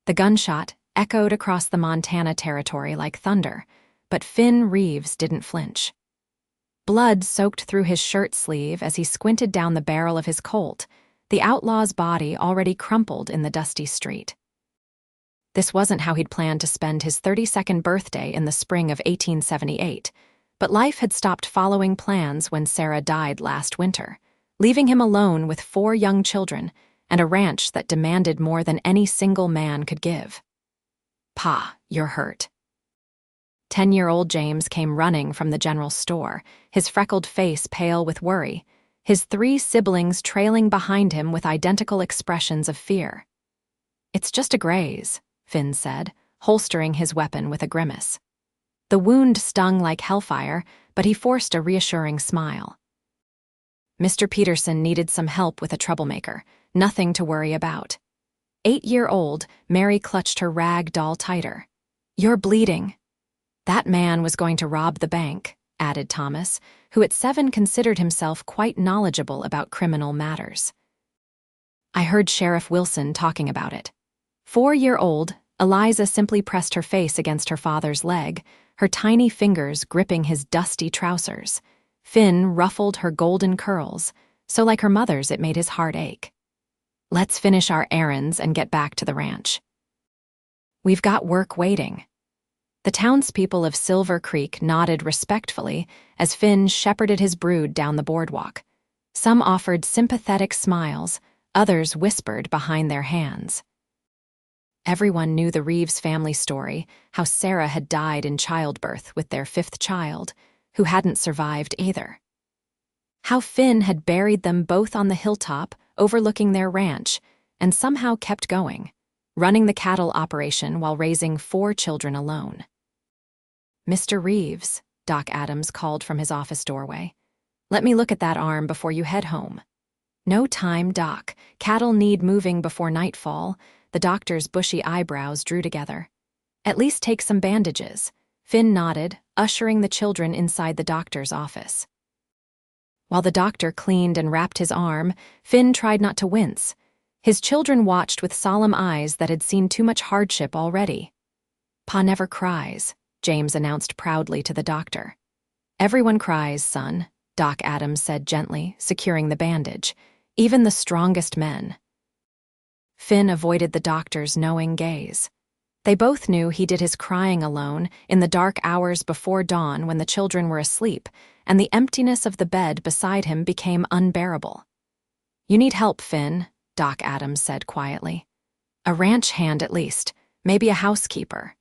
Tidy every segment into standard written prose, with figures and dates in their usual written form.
The gunshot echoed across the Montana territory like thunder, but Finn Reeves didn't flinch. Blood soaked through his shirt sleeve as he squinted down the barrel of his Colt, the outlaw's body already crumpled in the dusty street. This wasn't how he'd planned to spend his 32nd birthday in the spring of 1878, but life had stopped following plans when Sarah died last winter, leaving him alone with 4 young children and a ranch that demanded more than any single man could give. "Pa, you're hurt." 10-year-old James came running from the general store, his freckled face pale with worry, his 3 siblings trailing behind him with identical expressions of fear. "It's just a graze," Finn said, holstering his weapon with a grimace. The wound stung like hellfire, but he forced a reassuring smile. Mr. Peterson needed some help with a troublemaker, nothing to worry about. 8-year-old Mary clutched her rag doll tighter. "You're bleeding." "That man was going to rob the bank," added Thomas, who at 7 considered himself quite knowledgeable about criminal matters. "I heard Sheriff Wilson talking about it." 4-year-old Eliza simply pressed her face against her father's leg, her tiny fingers gripping his dusty trousers. Finn ruffled her golden curls, so like her mother's it made his heart ache. "Let's finish our errands and get back to the ranch. We've got work waiting." The townspeople of Silver Creek nodded respectfully as Finn shepherded his brood down the boardwalk. Some offered sympathetic smiles, others whispered behind their hands. Everyone knew the Reeves family story, how Sarah had died in childbirth with their 5th child, who hadn't survived either. How Finn had buried them both on the hilltop, overlooking their ranch, and somehow kept going, running the cattle operation while raising 4 children alone. "Mr. Reeves," Doc Adams called from his office doorway, "let me look at that arm before you head home." "No time, Doc. Cattle need moving before nightfall." The doctor's bushy eyebrows drew together. "At least take some bandages." Finn nodded, ushering the children inside the doctor's office. While the doctor cleaned and wrapped his arm, Finn tried not to wince. His children watched with solemn eyes that had seen too much hardship already. "Pa never cries," James announced proudly to the doctor. "Everyone cries, son," Doc Adams said gently, securing the bandage. "Even the strongest men." Finn avoided the doctor's knowing gaze. They both knew he did his crying alone in the dark hours before dawn when the children were asleep, and the emptiness of the bed beside him became unbearable. "You need help, Finn," Doc Adams said quietly. "A ranch hand at least, maybe a housekeeper."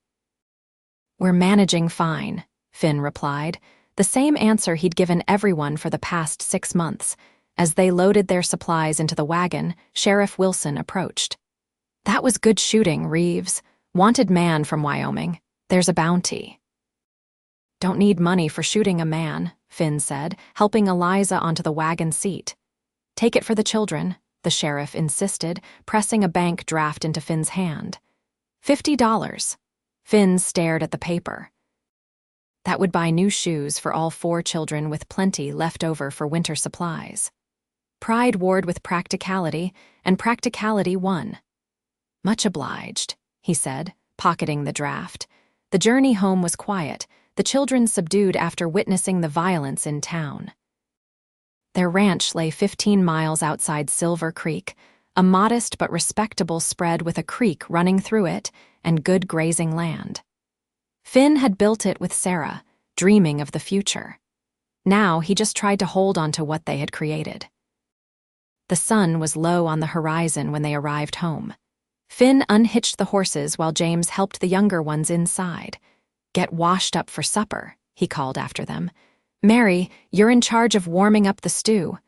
"We're managing fine," Finn replied, the same answer he'd given everyone for the past 6 months. As they loaded their supplies into the wagon, Sheriff Wilson approached. "That was good shooting, Reeves. Wanted man from Wyoming. There's a bounty." "Don't need money for shooting a man," Finn said, helping Eliza onto the wagon seat. "Take it for the children," the sheriff insisted, pressing a bank draft into Finn's hand. $50. Finn stared at the paper. That would buy new shoes for all 4 children with plenty left over for winter supplies. Pride warred with practicality, and practicality won. "Much obliged," he said, pocketing the draft. The journey home was quiet, the children subdued after witnessing the violence in town. Their ranch lay 15 miles outside Silver Creek, a modest but respectable spread with a creek running through it and good grazing land. Finn had built it with Sarah, dreaming of the future. Now he just tried to hold on to what they had created. The sun was low on the horizon when they arrived home. Finn unhitched the horses while James helped the younger ones inside. "Get washed up for supper," he called after them. "Mary, you're in charge of warming up the stew."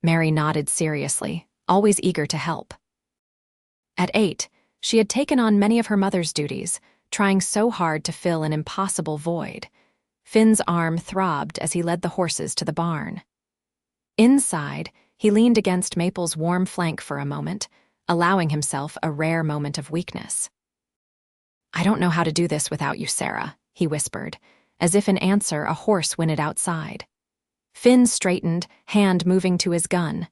Mary nodded seriously, always eager to help. At 8, she had taken on many of her mother's duties, trying so hard to fill an impossible void. Finn's arm throbbed as he led the horses to the barn. Inside, he leaned against Maple's warm flank for a moment, allowing himself a rare moment of weakness. "I don't know how to do this without you, Sarah," he whispered, as if in answer a horse whinnied outside. Finn straightened, hand moving to his gun.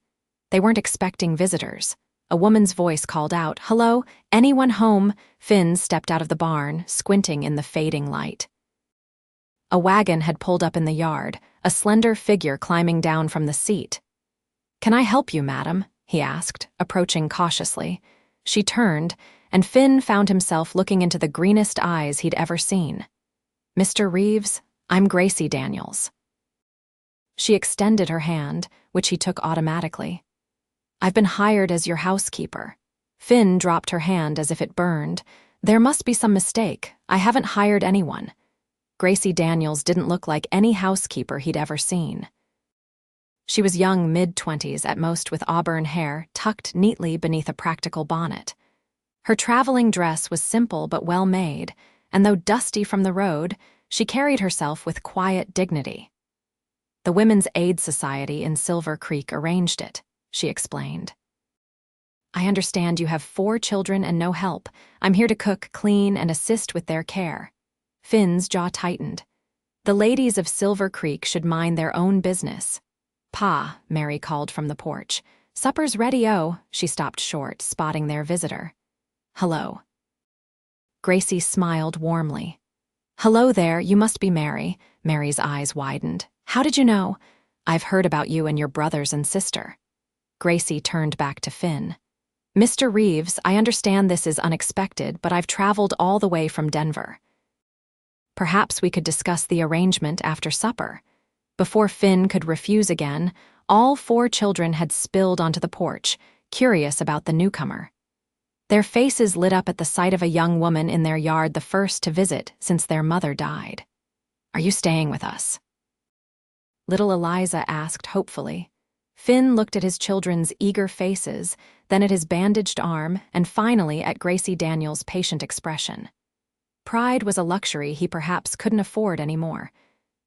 They weren't expecting visitors. A woman's voice called out, "Hello, anyone home?" Finn stepped out of the barn, squinting in the fading light. A wagon had pulled up in the yard, a slender figure climbing down from the seat. "Can I help you, madam?" he asked, approaching cautiously. She turned, and Finn found himself looking into the greenest eyes he'd ever seen. "Mr. Reeves, I'm Gracie Daniels." She extended her hand, which he took automatically. "I've been hired as your housekeeper." Finn dropped her hand as if it burned. "There must be some mistake. I haven't hired anyone." Gracie Daniels didn't look like any housekeeper he'd ever seen. She was young, mid-20s at most, with auburn hair tucked neatly beneath a practical bonnet. Her traveling dress was simple but well-made, and though dusty from the road, she carried herself with quiet dignity. "The Women's Aid Society in Silver Creek arranged it," she explained. "I understand you have 4 children and no help. I'm here to cook, clean, and assist with their care." Finn's jaw tightened. The ladies of Silver Creek should mind their own business. "Pa," Mary called from the porch. "Supper's ready-o." She stopped short, spotting their visitor. "Hello." Gracie smiled warmly. "Hello there, you must be Mary." Mary's eyes widened. "How did you know?" "I've heard about you and your brothers and sister." Gracie turned back to Finn. "Mr. Reeves, I understand this is unexpected, but I've traveled all the way from Denver. Perhaps we could discuss the arrangement after supper." Before Finn could refuse again, all 4 children had spilled onto the porch, curious about the newcomer. Their faces lit up at the sight of a young woman in their yard, the first to visit since their mother died. "Are you staying with us?" Little Eliza asked hopefully. Finn looked at his children's eager faces, then at his bandaged arm, and finally at Gracie Daniels' patient expression. Pride was a luxury he perhaps couldn't afford anymore.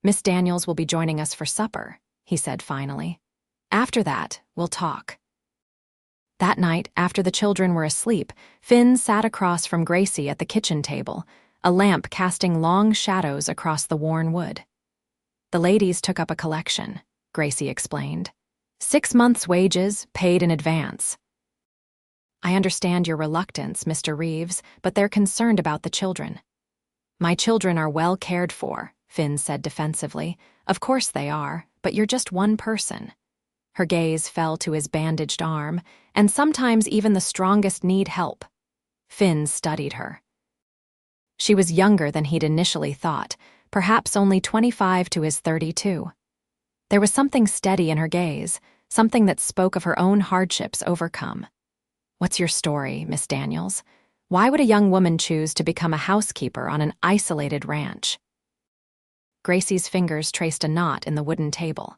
"Miss Daniels will be joining us for supper," he said finally. "After that, we'll talk." That night, after the children were asleep, Finn sat across from Gracie at the kitchen table, a lamp casting long shadows across the worn wood. "The ladies took up a collection," Gracie explained. 6 months' wages, paid in advance. "I understand your reluctance, Mr. Reeves, but they're concerned about the children." "My children are well cared for," Finn said defensively. "Of course they are, but you're just one person." Her gaze fell to his bandaged arm, and sometimes even the strongest need help. Finn studied her. She was younger than he'd initially thought, perhaps only 25 to his 32. There was something steady in her gaze, something that spoke of her own hardships overcome. "What's your story, Miss Daniels? Why would a young woman choose to become a housekeeper on an isolated ranch?" Gracie's fingers traced a knot in the wooden table.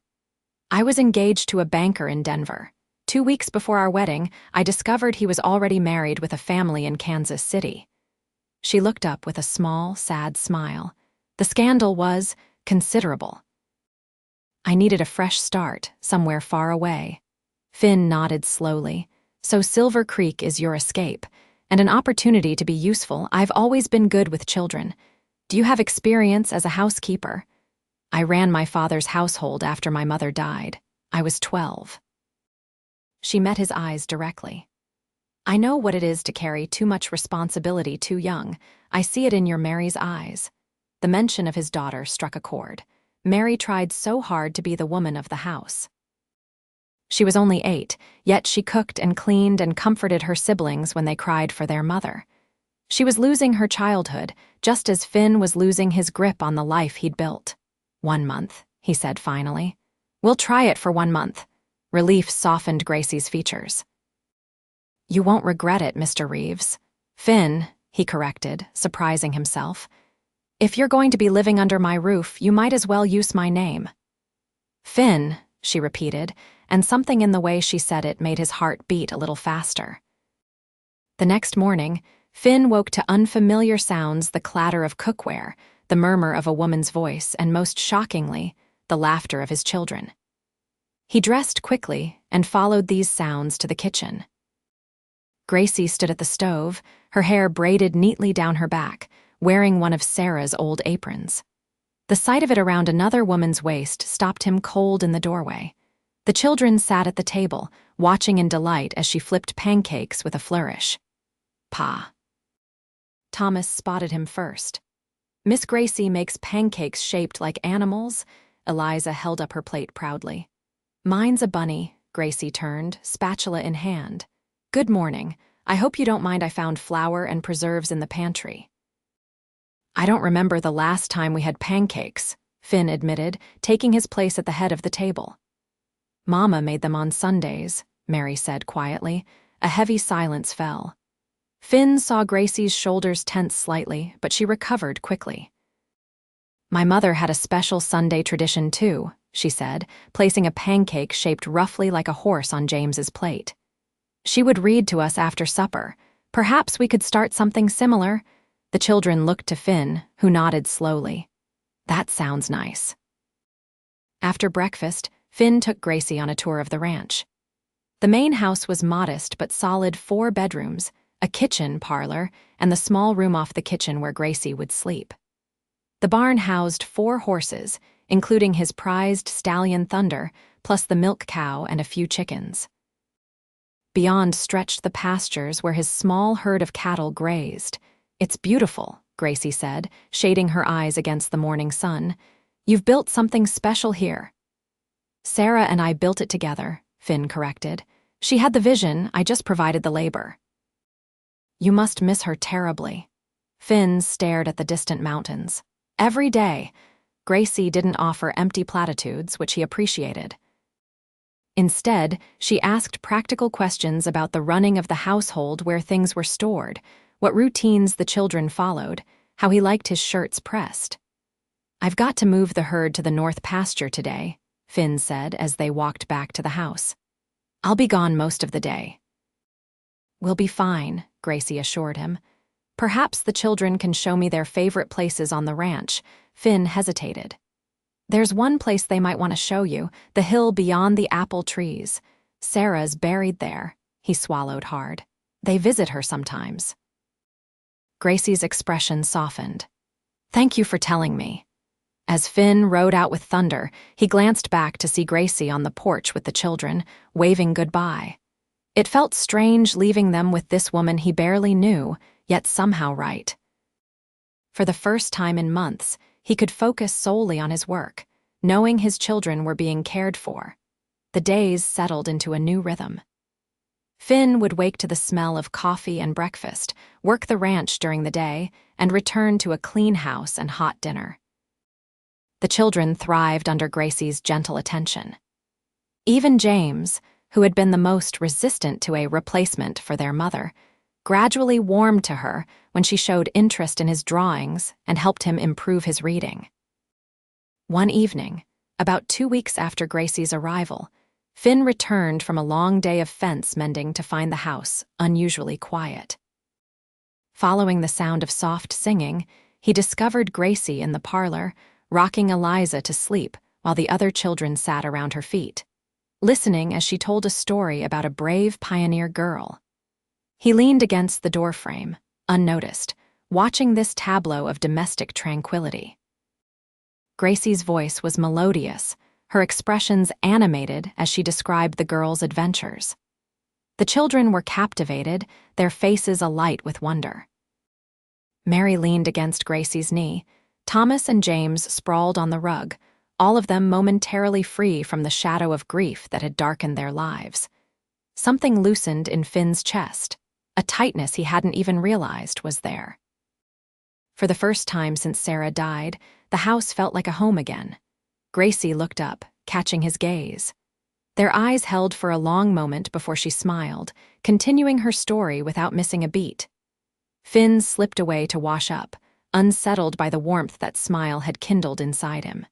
"I was engaged to a banker in Denver. 2 weeks before our wedding, I discovered he was already married with a family in Kansas City." She looked up with a small, sad smile. "The scandal was considerable. I needed a fresh start, somewhere far away." Finn nodded slowly. "So Silver Creek is your escape, and an opportunity to be useful. I've always been good with children. Do you have experience as a housekeeper?" "I ran my father's household after my mother died. I was 12. She met his eyes directly. "I know what it is to carry too much responsibility too young. I see it in your Mary's eyes." The mention of his daughter struck a chord. Mary tried so hard to be the woman of the house. She was only 8, yet she cooked and cleaned and comforted her siblings when they cried for their mother. She was losing her childhood, just as Finn was losing his grip on the life he'd built. "1 month," he said finally. "We'll try it for 1 month." Relief softened Gracie's features. "You won't regret it, Mr. Reeves." "Finn," he corrected, surprising himself. "If you're going to be living under my roof, you might as well use my name." "Finn," she repeated, and something in the way she said it made his heart beat a little faster. The next morning, Finn woke to unfamiliar sounds, the clatter of cookware, the murmur of a woman's voice, and most shockingly, the laughter of his children. He dressed quickly and followed these sounds to the kitchen. Gracie stood at the stove, her hair braided neatly down her back, wearing one of Sarah's old aprons. The sight of it around another woman's waist stopped him cold in the doorway. The children sat at the table, watching in delight as she flipped pancakes with a flourish. Pa. Thomas spotted him first. Miss Gracie makes pancakes shaped like animals. Eliza held up her plate proudly. Mine's a bunny, Gracie turned, spatula in hand. Good morning. I hope you don't mind I found flour and preserves in the pantry. I don't remember the last time we had pancakes, Finn admitted, taking his place at the head of the table. Mama made them on Sundays, Mary said quietly. A heavy silence fell. Finn saw Gracie's shoulders tense slightly, but she recovered quickly. My mother had a special Sunday tradition too, she said, placing a pancake shaped roughly like a horse on James's plate. She would read to us after supper. Perhaps we could start something similar. The children looked to Finn, who nodded slowly. That sounds nice. After breakfast, Finn took Gracie on a tour of the ranch. The main house was modest but solid 4 bedrooms, a kitchen, parlor, and the small room off the kitchen where Gracie would sleep. The barn housed 4 horses, including his prized stallion Thunder, plus the milk cow and a few chickens. Beyond stretched the pastures where his small herd of cattle grazed. It's beautiful, Gracie said, shading her eyes against the morning sun. You've built something special here. Sarah and I built it together, Finn corrected. She had the vision, I just provided the labor. You must miss her terribly. Finn stared at the distant mountains. Every day, Gracie didn't offer empty platitudes, which he appreciated. Instead, she asked practical questions about the running of the household, where things were stored, what routines the children followed, how he liked his shirts pressed. I've got to move the herd to the north pasture today, Finn said as they walked back to the house. I'll be gone most of the day. We'll be fine, Gracie assured him. Perhaps the children can show me their favorite places on the ranch. Finn hesitated. There's one place they might want to show you, the hill beyond the apple trees. Sarah's buried there. He swallowed hard. They visit her sometimes. Gracie's expression softened. Thank you for telling me. As Finn rode out with Thunder, he glanced back to see Gracie on the porch with the children, waving goodbye. It felt strange leaving them with this woman he barely knew, yet somehow right. For the first time in months, he could focus solely on his work, knowing his children were being cared for. The days settled into a new rhythm. Finn would wake to the smell of coffee and breakfast, work the ranch during the day, and return to a clean house and hot dinner. The children thrived under Gracie's gentle attention. Even James, who had been the most resistant to a replacement for their mother, gradually warmed to her when she showed interest in his drawings and helped him improve his reading. One evening, about 2 weeks after Gracie's arrival, Finn returned from a long day of fence mending to find the house unusually quiet. Following the sound of soft singing, he discovered Gracie in the parlor, rocking Eliza to sleep while the other children sat around her feet, listening as she told a story about a brave pioneer girl. He leaned against the doorframe, unnoticed, watching this tableau of domestic tranquility. Gracie's voice was melodious, her expressions animated as she described the girl's adventures. The children were captivated, their faces alight with wonder. Mary leaned against Gracie's knee. Thomas and James sprawled on the rug, all of them momentarily free from the shadow of grief that had darkened their lives. Something loosened in Finn's chest. A tightness he hadn't even realized was there. For the first time since Sarah died, the house felt like a home again. Gracie looked up, catching his gaze. Their eyes held for a long moment before she smiled, continuing her story without missing a beat. Finn slipped away to wash up, unsettled by the warmth that smile had kindled inside him.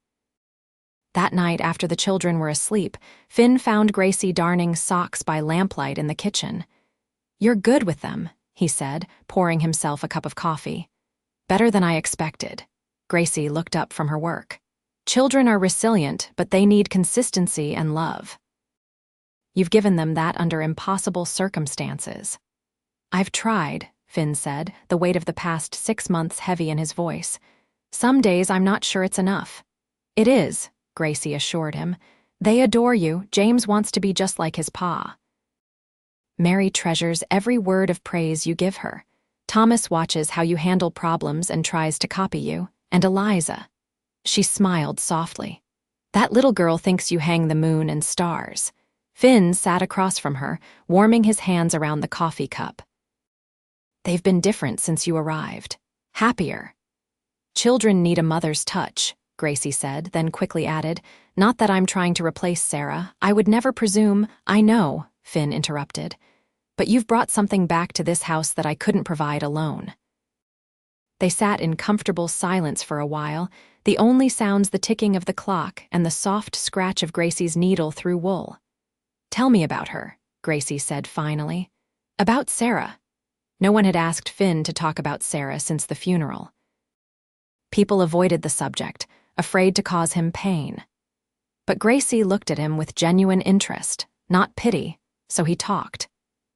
That night, after the children were asleep, Finn found Gracie darning socks by lamplight in the kitchen. "You're good with them," he said, pouring himself a cup of coffee. "Better than I expected." Gracie looked up from her work. "Children are resilient, but they need consistency and love. You've given them that under impossible circumstances." "I've tried," Finn said, the weight of the past 6 months heavy in his voice. "Some days I'm not sure it's enough." "It is," Gracie assured him. They adore you. James wants to be just like his pa. Mary treasures every word of praise you give her. Thomas watches how you handle problems and tries to copy you. And Eliza. She smiled softly. That little girl thinks you hang the moon and stars. Finn sat across from her, warming his hands around the coffee cup. They've been different since you arrived. Happier. Children need a mother's touch, Gracie said, then quickly added, not that I'm trying to replace Sarah. I would never presume. I know, Finn interrupted. But you've brought something back to this house that I couldn't provide alone. They sat in comfortable silence for a while, the only sounds the ticking of the clock and the soft scratch of Gracie's needle through wool. Tell me about her, Gracie said finally. About Sarah. No one had asked Finn to talk about Sarah since the funeral. People avoided the subject, afraid to cause him pain. But Gracie looked at him with genuine interest, not pity, so he talked.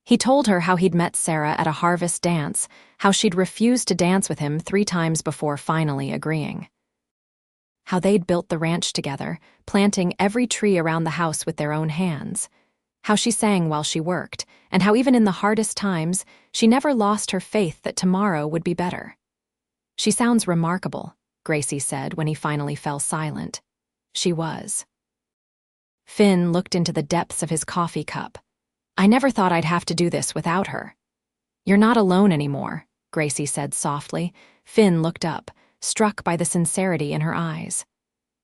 He told her how he'd met Sarah at a harvest dance, how she'd refused to dance with him 3 times before finally agreeing. How they'd built the ranch together, planting every tree around the house with their own hands. How she sang while she worked, and how even in the hardest times, she never lost her faith that tomorrow would be better. She sounds remarkable, Gracie said when he finally fell silent. She was. Finn looked into the depths of his coffee cup. I never thought I'd have to do this without her. You're not alone anymore, Gracie said softly. Finn looked up, struck by the sincerity in her eyes.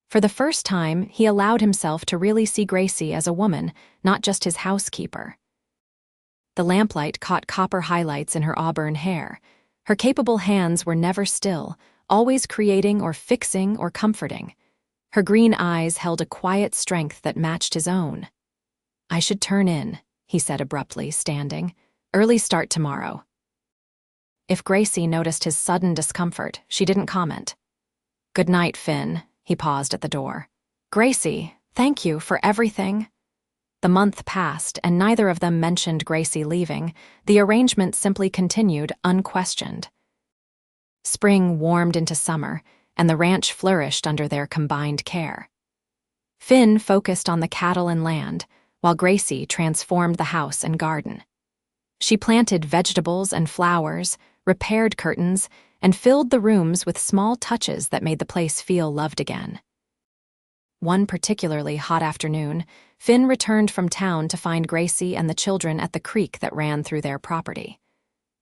For the first time, he allowed himself to really see Gracie as a woman, not just his housekeeper. The lamplight caught copper highlights in her auburn hair. Her capable hands were never still, always creating or fixing or comforting. Her green eyes held a quiet strength that matched his own. I should turn in, he said abruptly, standing. Early start tomorrow. If Gracie noticed his sudden discomfort, she didn't comment. Good night, Finn, he paused at the door. Gracie, thank you for everything. The month passed, and neither of them mentioned Gracie leaving. The arrangement simply continued, unquestioned. Spring warmed into summer, and the ranch flourished under their combined care. Finn focused on the cattle and land, while Gracie transformed the house and garden. She planted vegetables and flowers, repaired curtains, and filled the rooms with small touches that made the place feel loved again. One particularly hot afternoon, Finn returned from town to find Gracie and the children at the creek that ran through their property.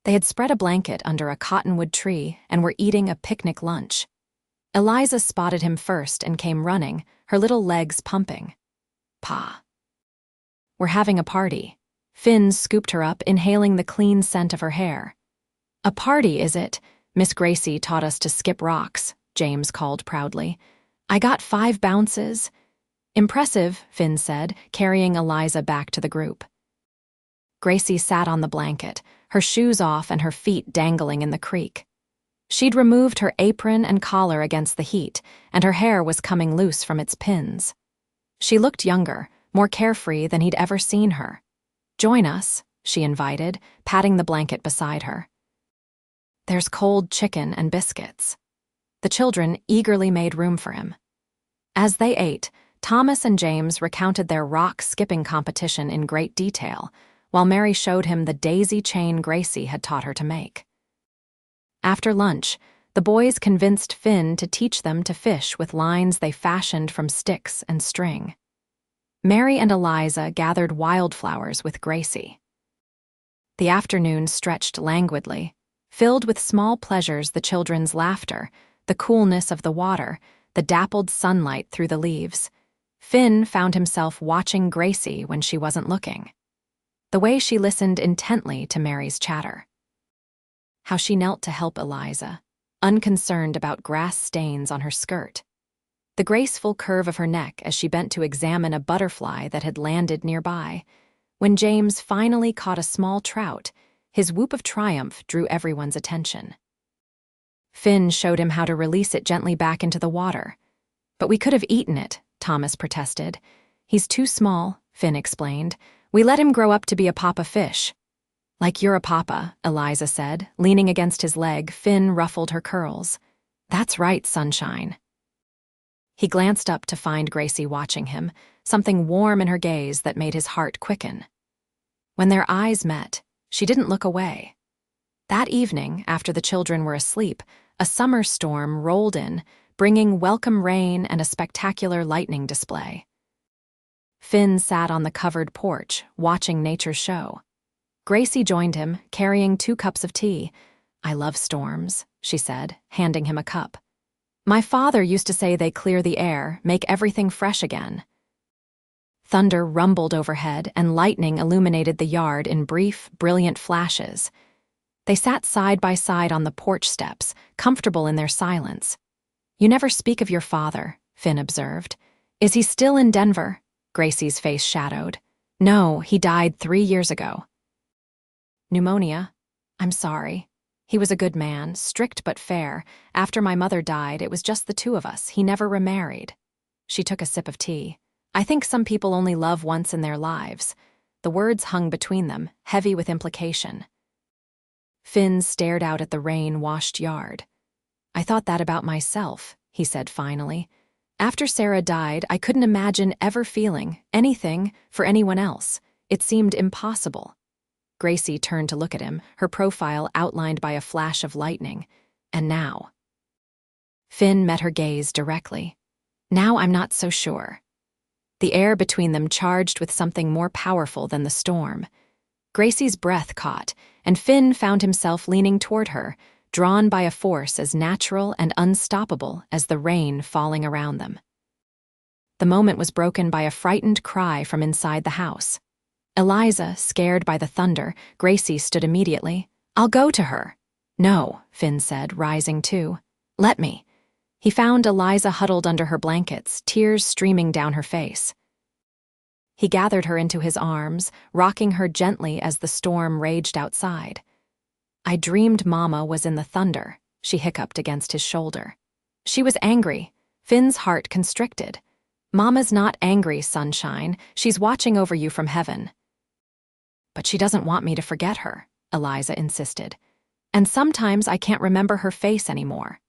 They had spread a blanket under a cottonwood tree and were eating a picnic lunch. Eliza spotted him first and came running, her little legs pumping. Pa. We're having a party. Finn scooped her up, inhaling the clean scent of her hair. A party, is it? Miss Gracie taught us to skip rocks, James called proudly. I got 5 bounces. Impressive, Finn said, carrying Eliza back to the group. Gracie sat on the blanket, her shoes off and her feet dangling in the creek. She'd removed her apron and collar against the heat, and her hair was coming loose from its pins. She looked younger, more carefree than he'd ever seen her. Join us, she invited, patting the blanket beside her. There's cold chicken and biscuits. The children eagerly made room for him. As they ate, Thomas and James recounted their rock-skipping competition in great detail, while Mary showed him the daisy chain Gracie had taught her to make. After lunch, the boys convinced Finn to teach them to fish with lines they fashioned from sticks and string. Mary and Eliza gathered wildflowers with Gracie. The afternoon stretched languidly, filled with small pleasures: the children's laughter, the coolness of the water, the dappled sunlight through the leaves. Finn found himself watching Gracie when she wasn't looking. The way she listened intently to Mary's chatter. How she knelt to help Eliza, unconcerned about grass stains on her skirt. The graceful curve of her neck as she bent to examine a butterfly that had landed nearby. When James finally caught a small trout, his whoop of triumph drew everyone's attention. Finn showed him how to release it gently back into the water. But we could have eaten it, Thomas protested. He's too small, Finn explained. We let him grow up to be a papa fish. Like you're a papa, Eliza said, leaning against his leg. Finn ruffled her curls. That's right, sunshine. He glanced up to find Gracie watching him, something warm in her gaze that made his heart quicken. When their eyes met, she didn't look away. That evening, after the children were asleep, a summer storm rolled in, bringing welcome rain and a spectacular lightning display. Finn sat on the covered porch, watching nature's show. Gracie joined him, carrying 2 cups of tea. "I love storms," she said, handing him a cup. "My father used to say they clear the air, make everything fresh again." Thunder rumbled overhead, and lightning illuminated the yard in brief, brilliant flashes. They sat side by side on the porch steps, comfortable in their silence. "You never speak of your father," Finn observed. "Is he still in Denver?" Gracie's face shadowed. "No, he died 3 years ago." "Pneumonia? I'm sorry. He was a good man, strict but fair. After my mother died, it was just the 2 of us. He never remarried." She took a sip of tea. "I think some people only love once in their lives." The words hung between them, heavy with implication. Finn stared out at the rain-washed yard. "I thought that about myself," he said finally. "After Sarah died, I couldn't imagine ever feeling anything for anyone else. It seemed impossible." Gracie turned to look at him, her profile outlined by a flash of lightning. "And now?" Finn met her gaze directly. "Now I'm not so sure." The air between them charged with something more powerful than the storm. Gracie's breath caught, and Finn found himself leaning toward her, drawn by a force as natural and unstoppable as the rain falling around them. The moment was broken by a frightened cry from inside the house. Eliza, scared by the thunder, Gracie stood immediately. "I'll go to her." "No," Finn said, rising too. "Let me." He found Eliza huddled under her blankets, tears streaming down her face. He gathered her into his arms, rocking her gently as the storm raged outside. "I dreamed Mama was in the thunder," she hiccuped against his shoulder. She was angry. Finn's heart constricted. "Mama's not angry, sunshine. She's watching over you from heaven." "But she doesn't want me to forget her," Eliza insisted. "And sometimes I can't remember her face anymore."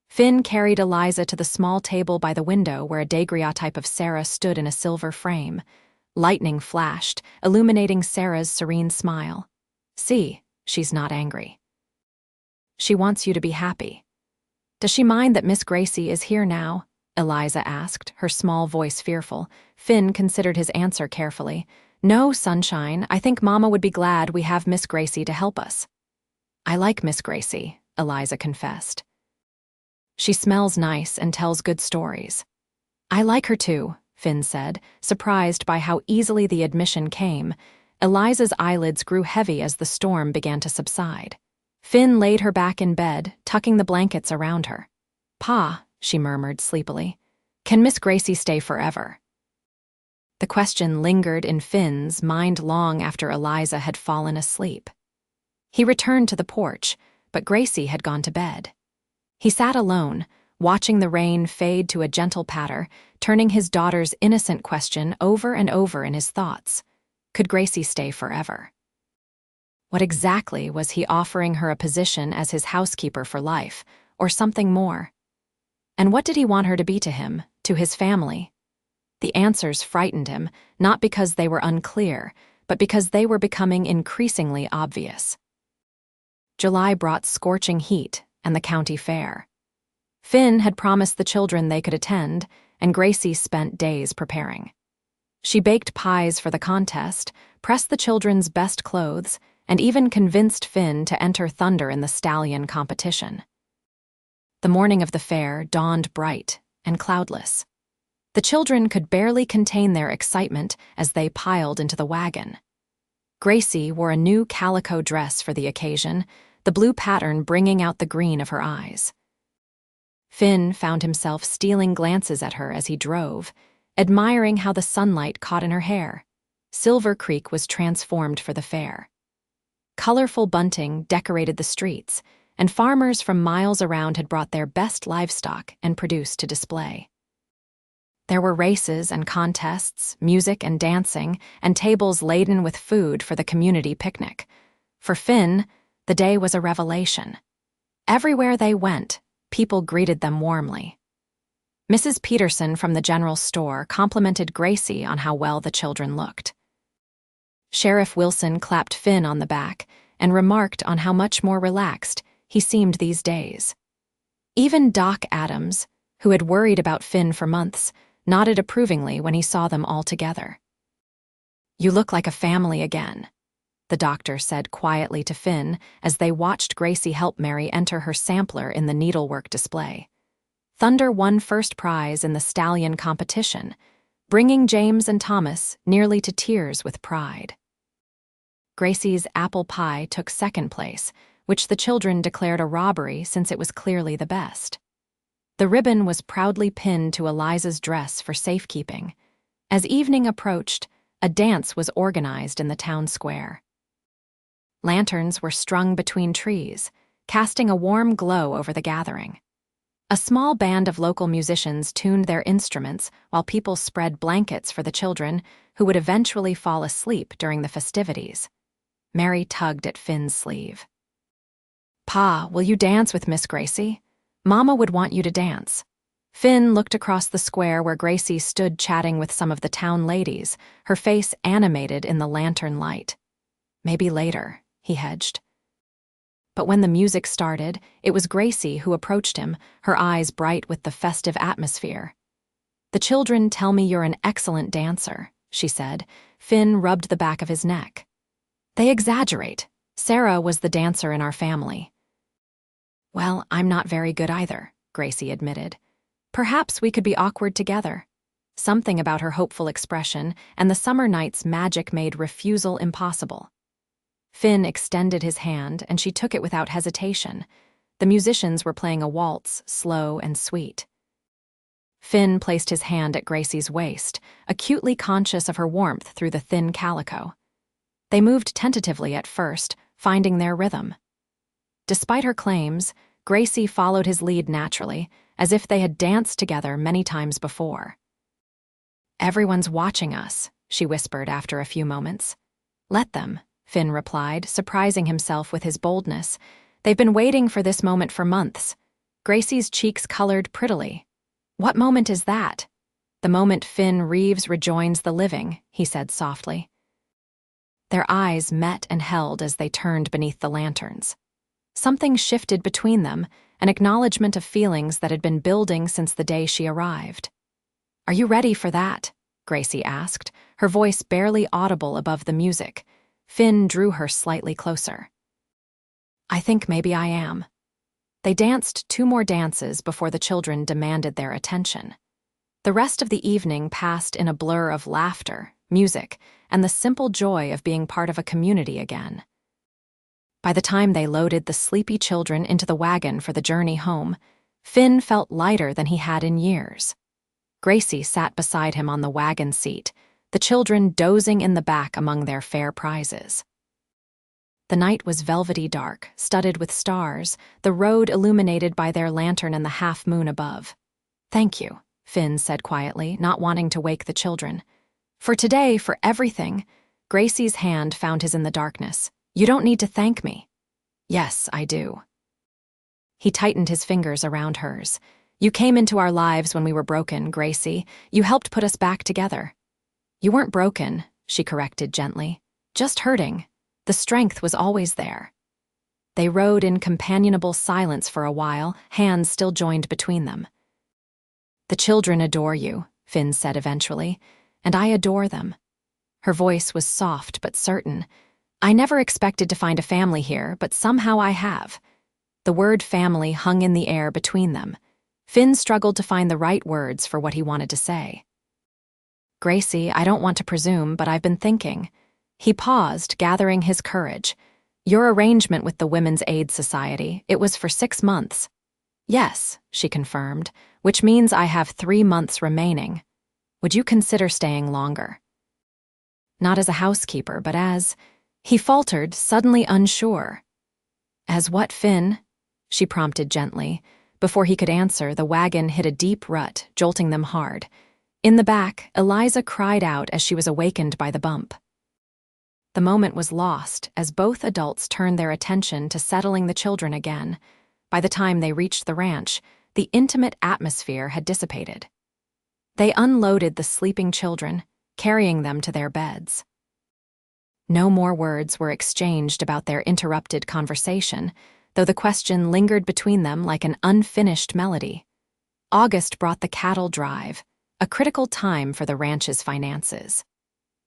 Finn carried Eliza to the small table by the window where a daguerreotype of Sarah stood in a silver frame. Lightning flashed, illuminating Sarah's serene smile. "See, she's not angry. She wants you to be happy." "Does she mind that Miss Gracie is here now?" Eliza asked, her small voice fearful. Finn considered his answer carefully. "No, sunshine, I think Mama would be glad we have Miss Gracie to help us." "I like Miss Gracie," Eliza confessed. "She smells nice and tells good stories." "I like her too," Finn said, surprised by how easily the admission came. Eliza's eyelids grew heavy as the storm began to subside. Finn laid her back in bed, tucking the blankets around her. "Pa," she murmured sleepily, "can Miss Gracie stay forever?" The question lingered in Finn's mind long after Eliza had fallen asleep. He returned to the porch, but Gracie had gone to bed. He sat alone, watching the rain fade to a gentle patter, turning his daughter's innocent question over and over in his thoughts. Could Gracie stay forever? What exactly was he offering her, a position as his housekeeper for life, or something more? And what did he want her to be to him, to his family? The answers frightened him, not because they were unclear, but because they were becoming increasingly obvious. July brought scorching heat and the county fair. Finn had promised the children they could attend, and Gracie spent days preparing. She baked pies for the contest, pressed the children's best clothes, and even convinced Finn to enter Thunder in the stallion competition. The morning of the fair dawned bright and cloudless. The children could barely contain their excitement as they piled into the wagon. Gracie wore a new calico dress for the occasion, the blue pattern bringing out the green of her eyes. Finn found himself stealing glances at her as he drove, admiring how the sunlight caught in her hair. Silver Creek was transformed for the fair. Colorful bunting decorated the streets, and farmers from miles around had brought their best livestock and produce to display. There were races and contests, music and dancing, and tables laden with food for the community picnic. For Finn, the day was a revelation. Everywhere they went, people greeted them warmly. Mrs. Peterson from the general store complimented Gracie on how well the children looked. Sheriff Wilson clapped Finn on the back and remarked on how much more relaxed he seemed these days. Even Doc Adams, who had worried about Finn for months, nodded approvingly when he saw them all together. "You look like a family again," the doctor said quietly to Finn as they watched Gracie help Mary enter her sampler in the needlework display. Thunder won first prize in the stallion competition, bringing James and Thomas nearly to tears with pride. Gracie's apple pie took second place, which the children declared a robbery since it was clearly the best. The ribbon was proudly pinned to Eliza's dress for safekeeping. As evening approached, a dance was organized in the town square. Lanterns were strung between trees, casting a warm glow over the gathering. A small band of local musicians tuned their instruments while people spread blankets for the children, who would eventually fall asleep during the festivities. Mary tugged at Finn's sleeve. "Pa, will you dance with Miss Gracie? Mama would want you to dance." Finn looked across the square where Gracie stood chatting with some of the town ladies, her face animated in the lantern light. "Maybe later," he hedged. But when the music started, it was Gracie who approached him, her eyes bright with the festive atmosphere. "The children tell me you're an excellent dancer," she said. Finn rubbed the back of his neck. "They exaggerate. Sarah was the dancer in our family." "Well, I'm not very good either," Gracie admitted. "Perhaps we could be awkward together." Something about her hopeful expression and the summer night's magic made refusal impossible. Finn extended his hand, and she took it without hesitation. The musicians were playing a waltz, slow and sweet. Finn placed his hand at Gracie's waist, acutely conscious of her warmth through the thin calico. They moved tentatively at first, finding their rhythm. Despite her claims, Gracie followed his lead naturally, as if they had danced together many times before. "Everyone's watching us," she whispered after a few moments. "Let them," Finn replied, surprising himself with his boldness. "They've been waiting for this moment for months." Gracie's cheeks colored prettily. "What moment is that?" "The moment Finn Reeves rejoins the living," he said softly. Their eyes met and held as they turned beneath the lanterns. Something shifted between them, an acknowledgement of feelings that had been building since the day she arrived. "Are you ready for that?" Gracie asked, her voice barely audible above the music. Finn drew her slightly closer. "I think maybe I am." They danced 2 more dances before the children demanded their attention. The rest of the evening passed in a blur of laughter, music, and the simple joy of being part of a community again. By the time they loaded the sleepy children into the wagon for the journey home, Finn felt lighter than he had in years. Gracie sat beside him on the wagon seat, the children dozing in the back among their fair prizes. The night was velvety dark, studded with stars, the road illuminated by their lantern and the half-moon above. "Thank you," Finn said quietly, not wanting to wake the children. "For today, for everything." Gracie's hand found his in the darkness. "You don't need to thank me." "Yes, I do." He tightened his fingers around hers. "You came into our lives when we were broken, Gracie. You helped put us back together." "You weren't broken," she corrected gently. "Just hurting. The strength was always there." They rode in companionable silence for a while, hands still joined between them. "The children adore you," Finn said eventually, "and I adore them." Her voice was soft but certain. "I never expected to find a family here, but somehow I have." The word family hung in the air between them. Finn struggled to find the right words for what he wanted to say. "Gracie, I don't want to presume, but I've been thinking." He paused, gathering his courage. "Your arrangement with the Women's Aid Society, it was for 6 months." "Yes," she confirmed, "which means I have 3 months remaining. Would you consider staying longer?" "Not as a housekeeper, but as—" He faltered, suddenly unsure. "As what, Finn?" she prompted gently. Before he could answer, the wagon hit a deep rut, jolting them hard. In the back, Eliza cried out as she was awakened by the bump. The moment was lost as both adults turned their attention to settling the children again. By the time they reached the ranch, The intimate atmosphere had dissipated. They unloaded the sleeping children, carrying them to their beds. No more words were exchanged about their interrupted conversation, though the question lingered between them like an unfinished melody. August brought the cattle drive, a critical time for the ranch's finances.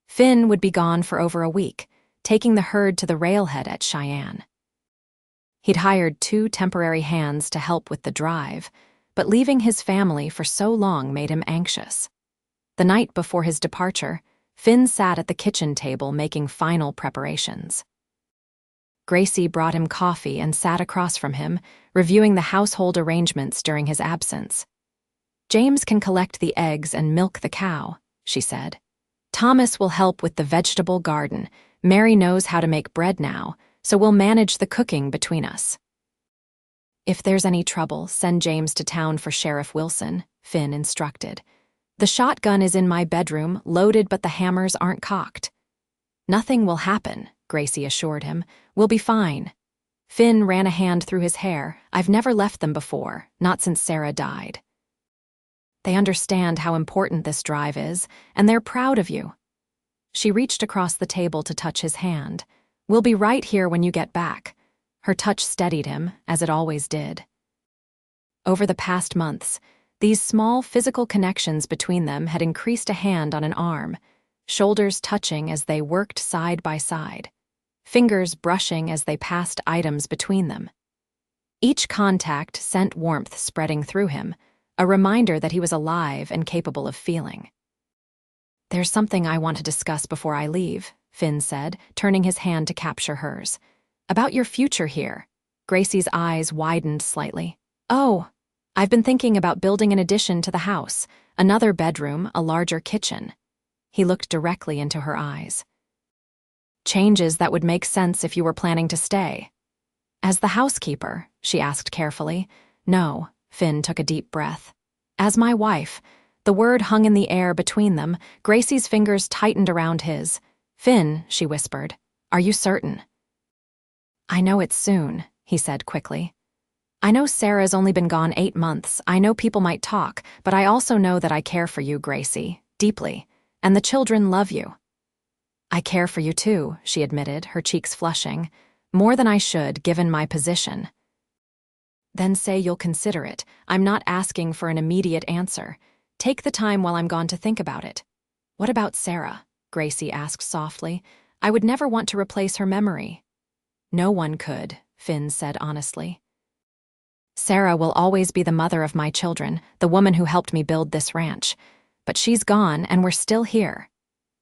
Finn would be gone for over a week, taking the herd to the railhead at Cheyenne. He'd hired 2 temporary hands to help with the drive, but leaving his family for so long made him anxious. The night before his departure, Finn sat at the kitchen table making final preparations. Gracie brought him coffee and sat across from him, reviewing the household arrangements during his absence. "James can collect the eggs and milk the cow," she said. "Thomas will help with the vegetable garden. Mary knows how to make bread now, so we'll manage the cooking between us." "If there's any trouble, send James to town for Sheriff Wilson," Finn instructed. "The shotgun is in my bedroom, loaded but the hammers aren't cocked." "Nothing will happen," Gracie assured him. "We'll be fine." Finn ran a hand through his hair. "I've never left them before, not since Sarah died. They understand how important this drive is, and they're proud of you." She reached across the table to touch his hand. "We'll be right here when you get back." Her touch steadied him, as it always did. Over the past months, these small physical connections between them had increased a hand on an arm, shoulders touching as they worked side by side, fingers brushing as they passed items between them. Each contact sent warmth spreading through him, a reminder that he was alive and capable of feeling. "There's something I want to discuss before I leave," Finn said, turning his hand to capture hers. "About your future here." Gracie's eyes widened slightly. "Oh, I've been thinking about building an addition to the house, another bedroom, a larger kitchen." He looked directly into her eyes. "Changes that would make sense if you were planning to stay." "As the housekeeper?" she asked carefully. "No." Finn took a deep breath. "As my wife." The word hung in the air between them. Gracie's fingers tightened around his. "Finn," she whispered, "are you certain?" "I know it's soon," he said quickly. "I know Sarah's only been gone 8 months. I know people might talk, but I also know that I care for you, Gracie, deeply, and the children love you." "I care for you too," she admitted, her cheeks flushing. "More than I should, given my position." "Then say you'll consider it. I'm not asking for an immediate answer. Take the time while I'm gone to think about it." "What about Sarah?" Gracie asked softly. "I would never want to replace her memory." "No one could," Finn said honestly. "Sarah will always be the mother of my children, the woman who helped me build this ranch. But she's gone, and we're still here."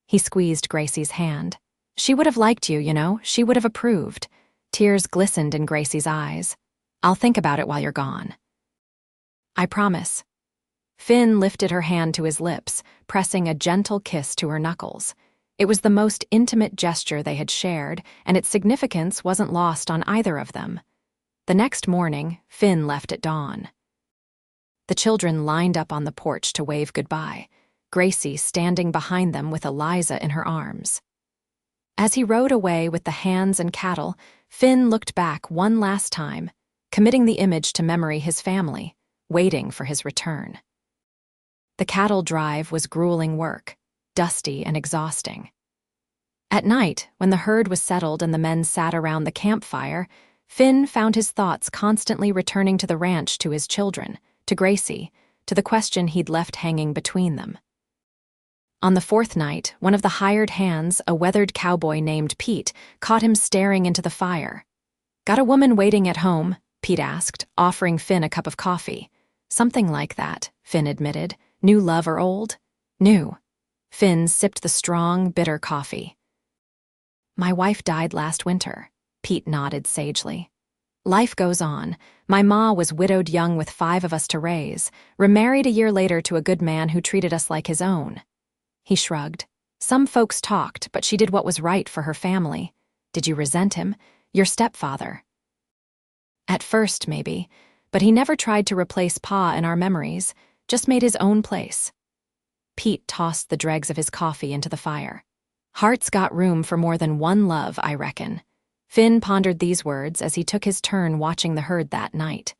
He squeezed Gracie's hand. "She would have liked you, you know. She would have approved." Tears glistened in Gracie's eyes. "I'll think about it while you're gone." "I promise." Finn lifted her hand to his lips, pressing a gentle kiss to her knuckles. It was the most intimate gesture they had shared, and its significance wasn't lost on either of them. The next morning, Finn left at dawn. The children lined up on the porch to wave goodbye, Gracie standing behind them with Eliza in her arms. As he rode away with the hands and cattle, Finn looked back one last time, committing the image to memory his family, waiting for his return. The cattle drive was grueling work, dusty and exhausting. At night, when the herd was settled and the men sat around the campfire, Finn found his thoughts constantly returning to the ranch, to his children, to Gracie, to the question he'd left hanging between them. On the 4th night, one of the hired hands, a weathered cowboy named Pete, caught him staring into the fire. "Got a woman waiting at home?" Pete asked, offering Finn a cup of coffee. "Something like that," Finn admitted. "New love or old?" "New." Finn sipped the strong, bitter coffee. "My wife died last winter," Pete nodded sagely. "Life goes on. My ma was widowed young with 5 of us to raise, remarried a year later to a good man who treated us like his own." He shrugged. "Some folks talked, but she did what was right for her family. Did you resent him? Your stepfather?" "At first, maybe, but he never tried to replace Pa in our memories, just made his own place." Pete tossed the dregs of his coffee into the fire. "Heart's got room for more than one love, I reckon." Finn pondered these words as he took his turn watching the herd that night.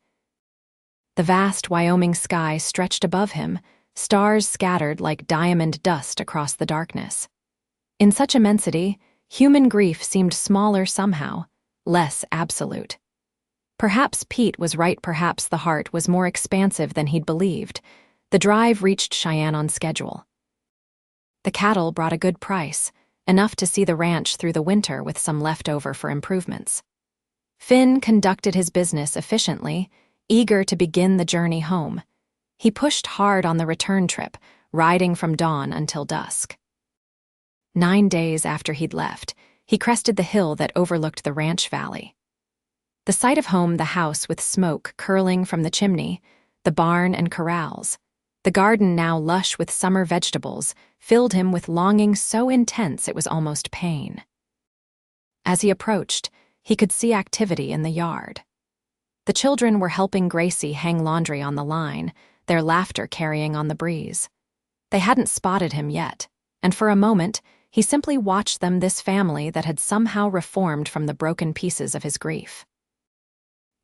The vast Wyoming sky stretched above him, stars scattered like diamond dust across the darkness. In such immensity, human grief seemed smaller somehow, less absolute. Perhaps Pete was right, perhaps the heart was more expansive than he'd believed. The drive reached Cheyenne on schedule. The cattle brought a good price, enough to see the ranch through the winter with some leftover for improvements. Finn conducted his business efficiently, eager to begin the journey home. He pushed hard on the return trip, riding from dawn until dusk. 9 days after he'd left, he crested the hill that overlooked the ranch valley. The sight of home, the house with smoke curling from the chimney, the barn and corrals, the garden now lush with summer vegetables, filled him with longing so intense it was almost pain. As he approached, he could see activity in the yard. The children were helping Gracie hang laundry on the line, their laughter carrying on the breeze. They hadn't spotted him yet, and for a moment, he simply watched them, this family that had somehow reformed from the broken pieces of his grief.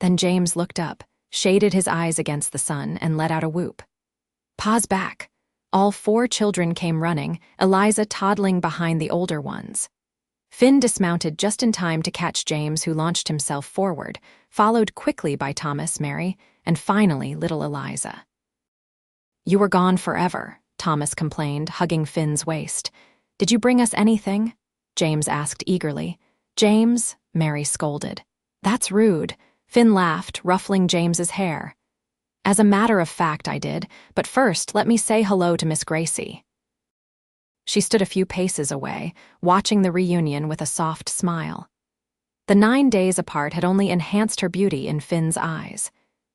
Then James looked up, shaded his eyes against the sun, and let out a whoop. Paws back. All 4 children came running, Eliza toddling behind the older ones. Finn dismounted just in time to catch James, who launched himself forward, followed quickly by Thomas, Mary, and finally little Eliza. "You were gone forever," Thomas complained, hugging Finn's waist. "Did you bring us anything?" James asked eagerly. "James," Mary scolded. "That's rude." Finn laughed, ruffling James's hair. "As a matter of fact, I did, but first let me say hello to Miss Gracie." She stood a few paces away, watching the reunion with a soft smile. The 9 days apart had only enhanced her beauty in Finn's eyes.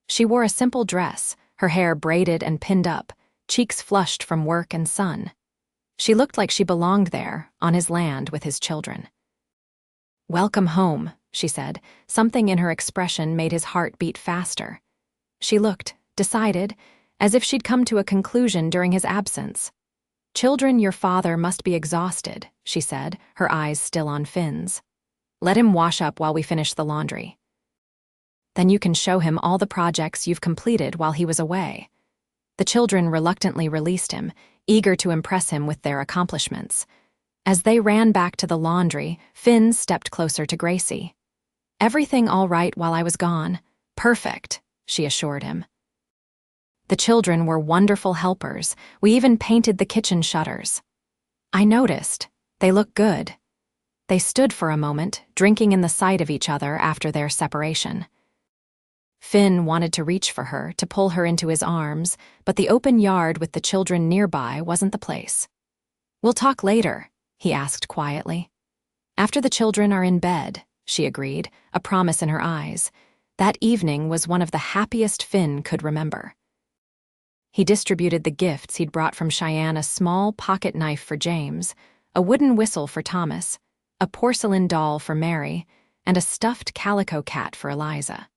She wore a simple dress, her hair braided and pinned up, cheeks flushed from work and sun. She looked like she belonged there, on his land with his children. "Welcome home," she said. Something in her expression made his heart beat faster. She looked, decided, as if she'd come to a conclusion during his absence. "Children, your father must be exhausted," she said, her eyes still on Finn's. "Let him wash up while we finish the laundry. Then you can show him all the projects you've completed while he was away." The children reluctantly released him, eager to impress him with their accomplishments. As they ran back to the laundry, Finn stepped closer to Gracie. "Everything all right while I was gone?" "Perfect," she assured him. The children were wonderful helpers. We even painted the kitchen shutters. "I noticed. They look good." They stood for a moment, drinking in the sight of each other after their separation. Finn wanted to reach for her, to pull her into his arms, but the open yard with the children nearby wasn't the place. "We'll talk later," he asked quietly. "After the children are in bed," she agreed, a promise in her eyes. That evening was one of the happiest Finn could remember. He distributed the gifts he'd brought from Cheyenne: a small pocket knife for James, a wooden whistle for Thomas, a porcelain doll for Mary, and a stuffed calico cat for Eliza.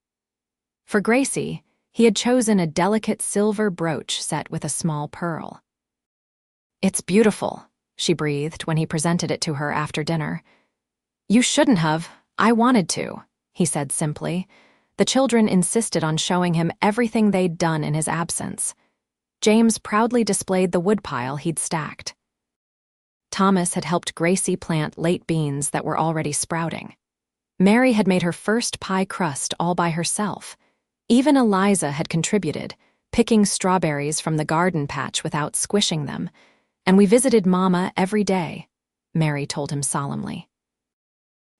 For Gracie, he had chosen a delicate silver brooch set with a small pearl. "It's beautiful," she breathed when he presented it to her after dinner. "You shouldn't have. I wanted to," he said simply. The children insisted on showing him everything they'd done in his absence. James proudly displayed the woodpile he'd stacked. Thomas had helped Gracie plant late beans that were already sprouting. Mary had made her first pie crust all by herself. Even Eliza had contributed, picking strawberries from the garden patch without squishing them. "And we visited Mama every day," Mary told him solemnly.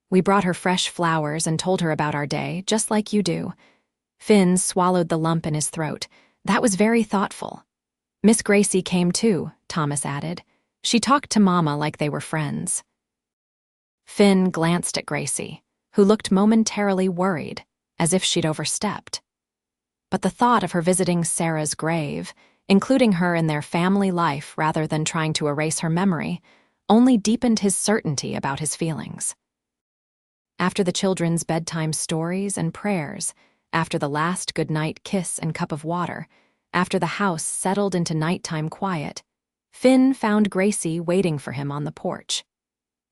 "We brought her fresh flowers and told her about our day, just like you do." Finn swallowed the lump in his throat. "That was very thoughtful." "Miss Gracie came too," Thomas added. "She talked to Mama like they were friends." Finn glanced at Gracie, who looked momentarily worried, as if she'd overstepped. But the thought of her visiting Sarah's grave, including her in their family life rather than trying to erase her memory, only deepened his certainty about his feelings. After the children's bedtime stories and prayers, after the last goodnight kiss and cup of water, after the house settled into nighttime quiet, Finn found Gracie waiting for him on the porch.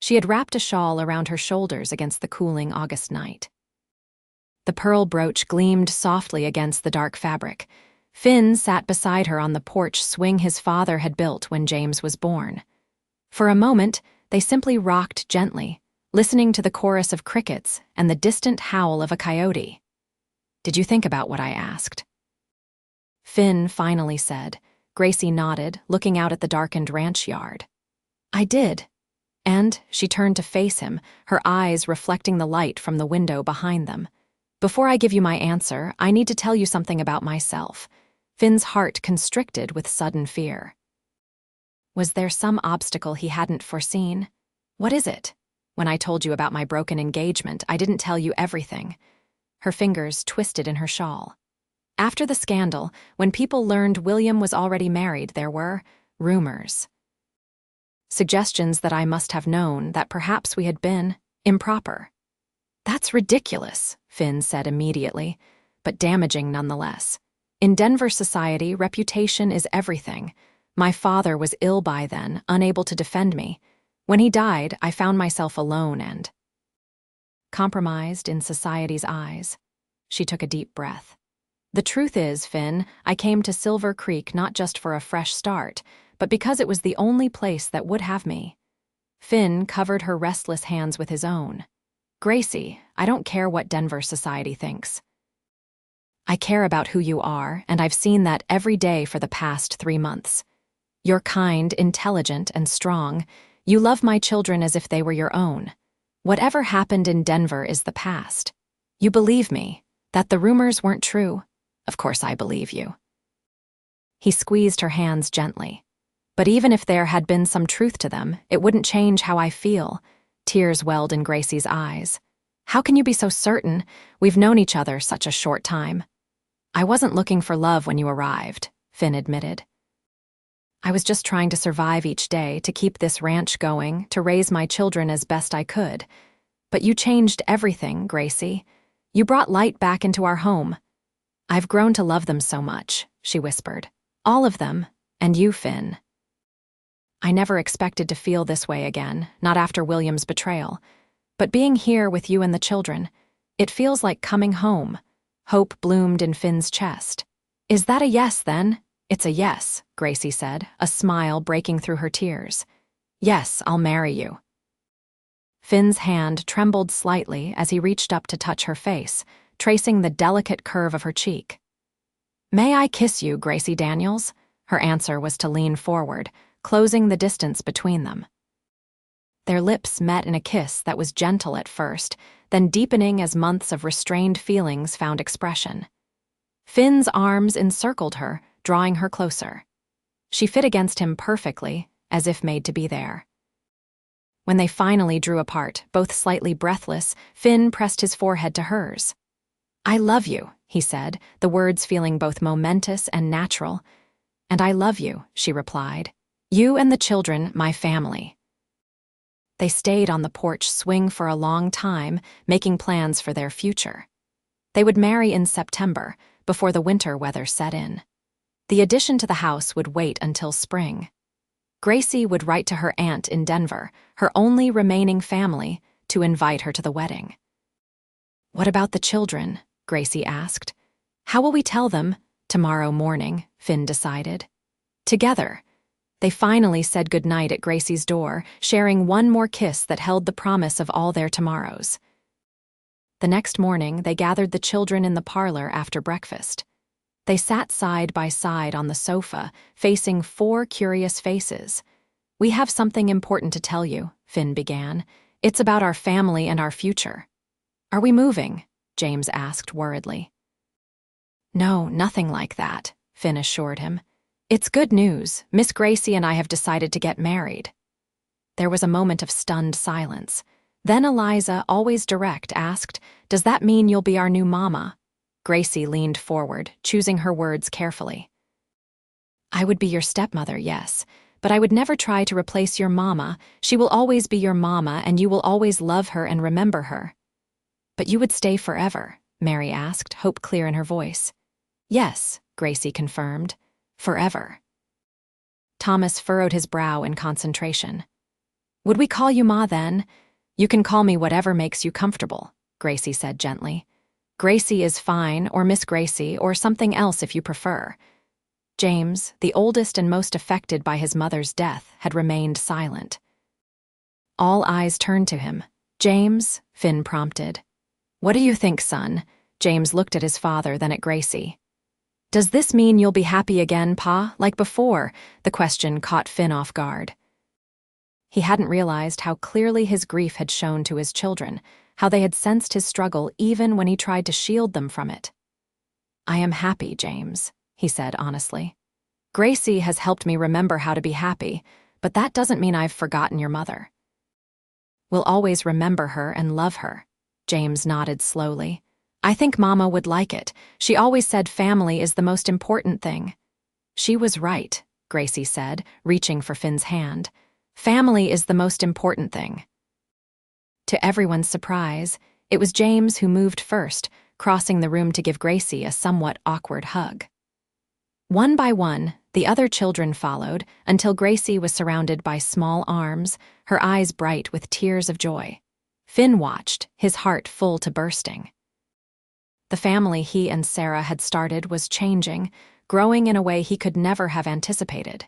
She had wrapped a shawl around her shoulders against the cooling August night. The pearl brooch gleamed softly against the dark fabric. Finn sat beside her on the porch swing his father had built when James was born. For a moment, they simply rocked gently, listening to the chorus of crickets and the distant howl of a coyote. "Did you think about what I asked?" Finn finally said. Gracie nodded, looking out at the darkened ranch yard. "I did." And she turned to face him, her eyes reflecting the light from the window behind them. "Before I give you my answer, I need to tell you something about myself." Finn's heart constricted with sudden fear. Was there some obstacle he hadn't foreseen? "What is it?" "When I told you about my broken engagement, I didn't tell you everything." Her fingers twisted in her shawl. "After the scandal, when people learned William was already married, there were rumors. Suggestions that I must have known, that perhaps we had been improper." "That's ridiculous," Finn said immediately, "but damaging nonetheless. In Denver society, reputation is everything. My father was ill by then, unable to defend me. When he died, I found myself alone and compromised in society's eyes." She took a deep breath. "The truth is, Finn, I came to Silver Creek not just for a fresh start, but because it was the only place that would have me." Finn covered her restless hands with his own. "Gracie, I don't care what Denver society thinks. I care about who you are, and I've seen that every day for the past 3 months. You're kind, intelligent, and strong. You love my children as if they were your own. Whatever happened in Denver is the past. You believe me, that the rumors weren't true? Of course I believe you." He squeezed her hands gently. "But even if there had been some truth to them, it wouldn't change how I feel." Tears welled in Gracie's eyes. "How can you be so certain? We've known each other such a short time." "I wasn't looking for love when you arrived," Finn admitted. "I was just trying to survive each day, to keep this ranch going, to raise my children as best I could. But you changed everything, Gracie. You brought light back into our home. I've grown to love them so much," she whispered. "All of them, and you, Finn. I never expected to feel this way again, not after William's betrayal. But being here with you and the children, it feels like coming home." Hope bloomed in Finn's chest. "Is that a yes, then?" "It's a yes," Gracie said, a smile breaking through her tears. "Yes, I'll marry you." Finn's hand trembled slightly as he reached up to touch her face, tracing the delicate curve of her cheek. "May I kiss you, Gracie Daniels?" Her answer was to lean forward, closing the distance between them. Their lips met in a kiss that was gentle at first, then deepening as months of restrained feelings found expression. Finn's arms encircled her, drawing her closer. She fit against him perfectly, as if made to be there. When they finally drew apart, both slightly breathless, Finn pressed his forehead to hers. "I love you," he said, the words feeling both momentous and natural. "And I love you," she replied. "You and the children, my family." They stayed on the porch swing for a long time, making plans for their future. They would marry in September, before the winter weather set in. The addition to the house would wait until spring. Gracie would write to her aunt in Denver, her only remaining family, to invite her to the wedding. "What about the children?" Gracie asked. "How will we tell them?" "Tomorrow morning," Finn decided. Together, they finally said goodnight at Gracie's door, sharing one more kiss that held the promise of all their tomorrows. The next morning, they gathered the children in the parlor after breakfast. They sat side by side on the sofa, facing 4 curious faces. "We have something important to tell you," Finn began. "It's about our family and our future." "Are we moving?" James asked worriedly. "No, nothing like that," Finn assured him. "It's good news. Miss Gracie and I have decided to get married." There was a moment of stunned silence. Then Eliza, always direct, asked, "Does that mean you'll be our new mama?" Gracie leaned forward, choosing her words carefully. "I would be your stepmother, yes, but I would never try to replace your mama. She will always be your mama, and you will always love her and remember her." "But you would stay forever?" Mary asked, hope clear in her voice. "Yes," Gracie confirmed. "Forever." Thomas furrowed his brow in concentration. "Would we call you Ma then?" "You can call me whatever makes you comfortable," Gracie said gently. Gracie is fine, or Miss Gracie, or something else if you prefer. James, the oldest and most affected by his mother's death, had remained silent. All eyes turned to him. "James," Finn prompted. "What do you think, son?" James looked at his father, then at Gracie. "Does this mean you'll be happy again, Pa, like before?" The question caught Finn off guard. He hadn't realized how clearly his grief had shown to his children, how they had sensed his struggle even when he tried to shield them from it. "I am happy, James," he said honestly. "Gracie has helped me remember how to be happy, but that doesn't mean I've forgotten your mother. We'll always remember her and love her." James nodded slowly. "I think Mama would like it. She always said family is the most important thing." "She was right," Gracie said, reaching for Finn's hand. "Family is the most important thing." To everyone's surprise, it was James who moved first, crossing the room to give Gracie a somewhat awkward hug. One by one, the other children followed until Gracie was surrounded by small arms, her eyes bright with tears of joy. Finn watched, his heart full to bursting. The family he and Sarah had started was changing, growing in a way he could never have anticipated.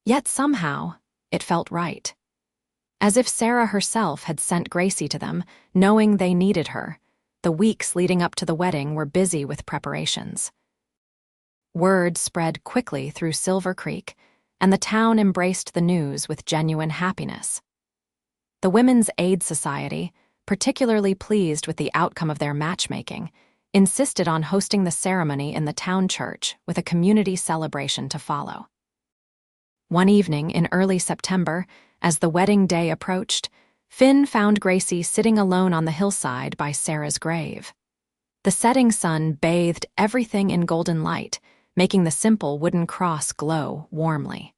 Yet somehow, it felt right. As if Sarah herself had sent Gracie to them, knowing they needed her. The weeks leading up to the wedding were busy with preparations. Word spread quickly through Silver Creek, and the town embraced the news with genuine happiness. The Women's Aid Society, particularly pleased with the outcome of their matchmaking, insisted on hosting the ceremony in the town church with a community celebration to follow. One evening in early September, as the wedding day approached, Finn found Gracie sitting alone on the hillside by Sarah's grave. The setting sun bathed everything in golden light, making the simple wooden cross glow warmly.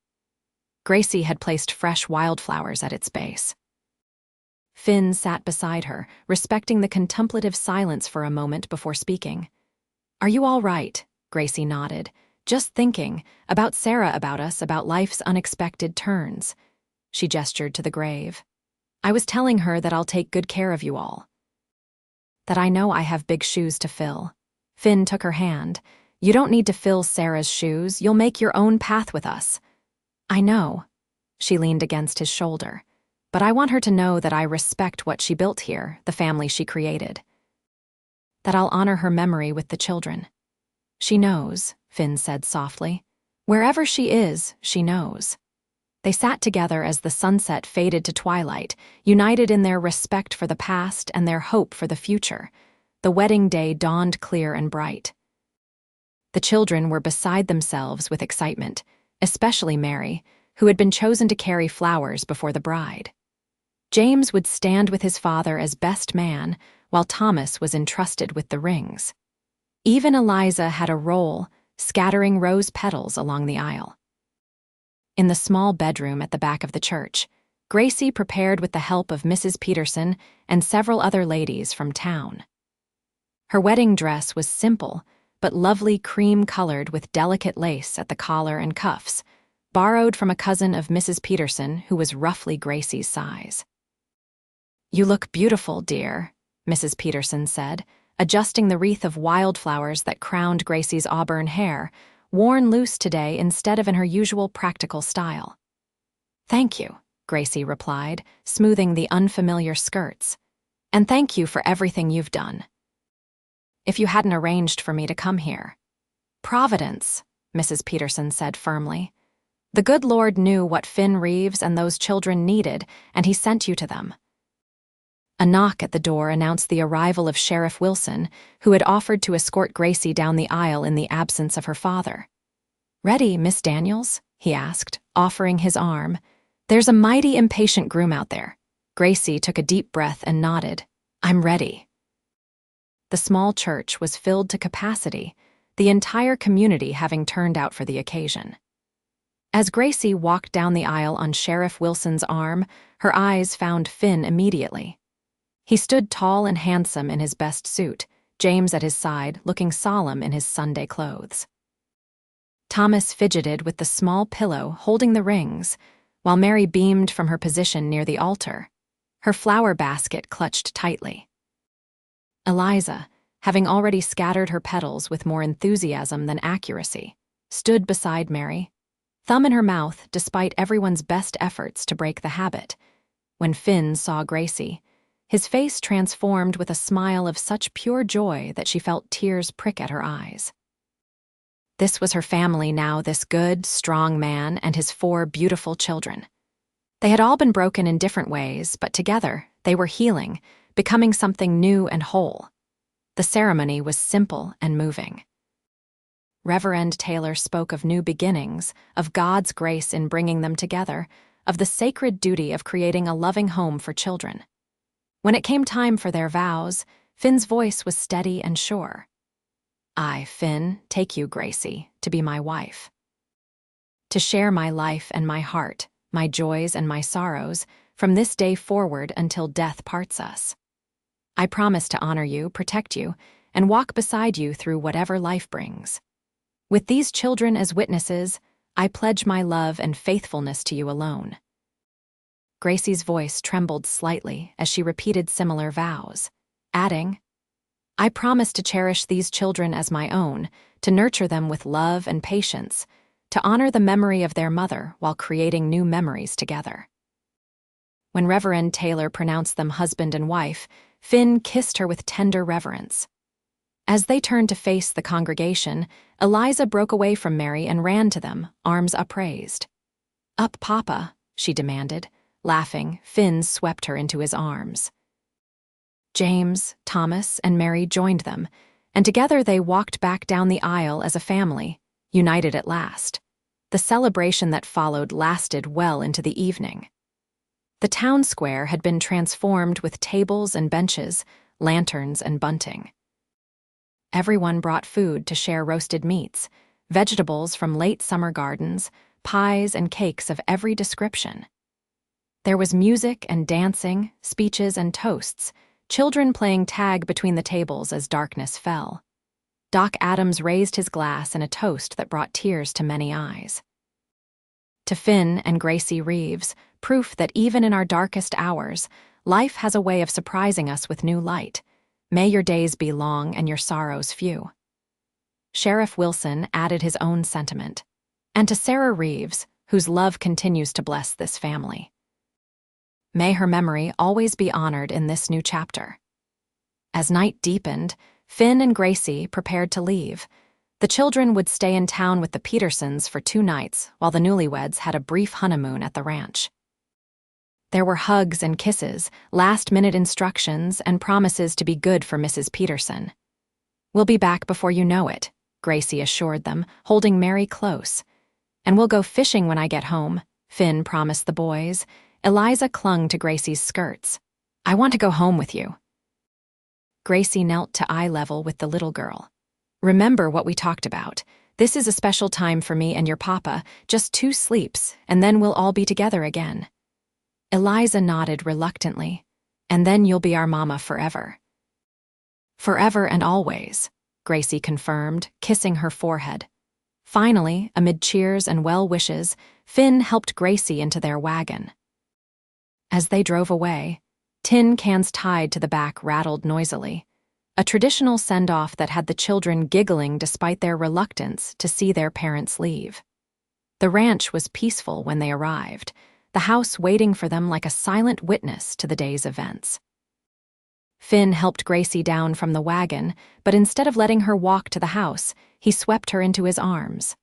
Gracie had placed fresh wildflowers at its base. Finn sat beside her, respecting the contemplative silence for a moment before speaking. "Are you all right?" Gracie nodded. "Just thinking, about Sarah, about us, about life's unexpected turns." She gestured to the grave. "I was telling her that I'll take good care of you all. That I know I have big shoes to fill." Finn took her hand. "You don't need to fill Sarah's shoes. You'll make your own path with us." "I know." She leaned against his shoulder. "But I want her to know that I respect what she built here, the family she created. That I'll honor her memory with the children." "She knows," Finn said softly. "Wherever she is, she knows." They sat together as the sunset faded to twilight, united in their respect for the past and their hope for the future. The wedding day dawned clear and bright. The children were beside themselves with excitement, especially Mary, who had been chosen to carry flowers before the bride. James would stand with his father as best man, while Thomas was entrusted with the rings. Even Eliza had a role, scattering rose petals along the aisle. In the small bedroom at the back of the church, Gracie prepared with the help of Mrs. Peterson and several other ladies from town. Her wedding dress was simple, but lovely cream-colored with delicate lace at the collar and cuffs, borrowed from a cousin of Mrs. Peterson who was roughly Gracie's size. "You look beautiful, dear," Mrs. Peterson said, adjusting the wreath of wildflowers that crowned Gracie's auburn hair, worn loose today instead of in her usual practical style. "Thank you," Gracie replied, smoothing the unfamiliar skirts. "And thank you for everything you've done. If you hadn't arranged for me to come here." "Providence," Mrs. Peterson said firmly. "The good Lord knew what Finn Reeves and those children needed, and he sent you to them." A knock at the door announced the arrival of Sheriff Wilson, who had offered to escort Gracie down the aisle in the absence of her father. "Ready, Miss Daniels?" he asked, offering his arm. "There's a mighty impatient groom out there." Gracie took a deep breath and nodded. "I'm ready." The small church was filled to capacity, the entire community having turned out for the occasion. As Gracie walked down the aisle on Sheriff Wilson's arm, her eyes found Finn immediately. He stood tall and handsome in his best suit, James at his side, looking solemn in his Sunday clothes. Thomas fidgeted with the small pillow holding the rings, while Mary beamed from her position near the altar, her flower basket clutched tightly. Eliza, having already scattered her petals with more enthusiasm than accuracy, stood beside Mary, thumb in her mouth despite everyone's best efforts to break the habit. When Finn saw Gracie, his face transformed with a smile of such pure joy that she felt tears prick at her eyes. This was her family now, this good, strong man and his 4 beautiful children. They had all been broken in different ways, but together they were healing, becoming something new and whole. The ceremony was simple and moving. Reverend Taylor spoke of new beginnings, of God's grace in bringing them together, of the sacred duty of creating a loving home for children. When it came time for their vows, Finn's voice was steady and sure. I, Finn, take you, Gracie, to be my wife. To share my life and my heart, my joys and my sorrows, from this day forward until death parts us. I promise to honor you, protect you, and walk beside you through whatever life brings. With these children as witnesses, I pledge my love and faithfulness to you alone. Gracie's voice trembled slightly as she repeated similar vows, adding, I promise to cherish these children as my own, to nurture them with love and patience, to honor the memory of their mother while creating new memories together. When Reverend Taylor pronounced them husband and wife, Finn kissed her with tender reverence. As they turned to face the congregation, Eliza broke away from Mary and ran to them, arms upraised. Up, Papa, she demanded. Laughing, Finn swept her into his arms. James, Thomas, and Mary joined them, and together they walked back down the aisle as a family, united at last. The celebration that followed lasted well into the evening. The town square had been transformed with tables and benches, lanterns and bunting. Everyone brought food to share roasted meats, vegetables from late summer gardens, pies and cakes of every description. There was music and dancing, speeches and toasts, children playing tag between the tables as darkness fell. Doc Adams raised his glass in a toast that brought tears to many eyes. To Finn and Gracie Reeves, proof that even in our darkest hours, life has a way of surprising us with new light. May your days be long and your sorrows few. Sheriff Wilson added his own sentiment. And to Sarah Reeves, whose love continues to bless this family. May her memory always be honored in this new chapter. As night deepened, Finn and Gracie prepared to leave. The children would stay in town with the Petersons for 2 nights, while the newlyweds had a brief honeymoon at the ranch. There were hugs and kisses, last-minute instructions, and promises to be good for Mrs. Peterson. We'll be back before you know it, Gracie assured them, holding Mary close. And we'll go fishing when I get home, Finn promised the boys. Eliza clung to Gracie's skirts. I want to go home with you. Gracie knelt to eye level with the little girl. Remember what we talked about. This is a special time for me and your papa, just 2 sleeps, and then we'll all be together again. Eliza nodded reluctantly. And then you'll be our mama forever. Forever and always, Gracie confirmed, kissing her forehead. Finally, amid cheers and well wishes, Finn helped Gracie into their wagon. As they drove away, tin cans tied to the back rattled noisily, a traditional send-off that had the children giggling despite their reluctance to see their parents leave. The ranch was peaceful when they arrived, the house waiting for them like a silent witness to the day's events. Finn helped Gracie down from the wagon, but instead of letting her walk to the house, he swept her into his arms.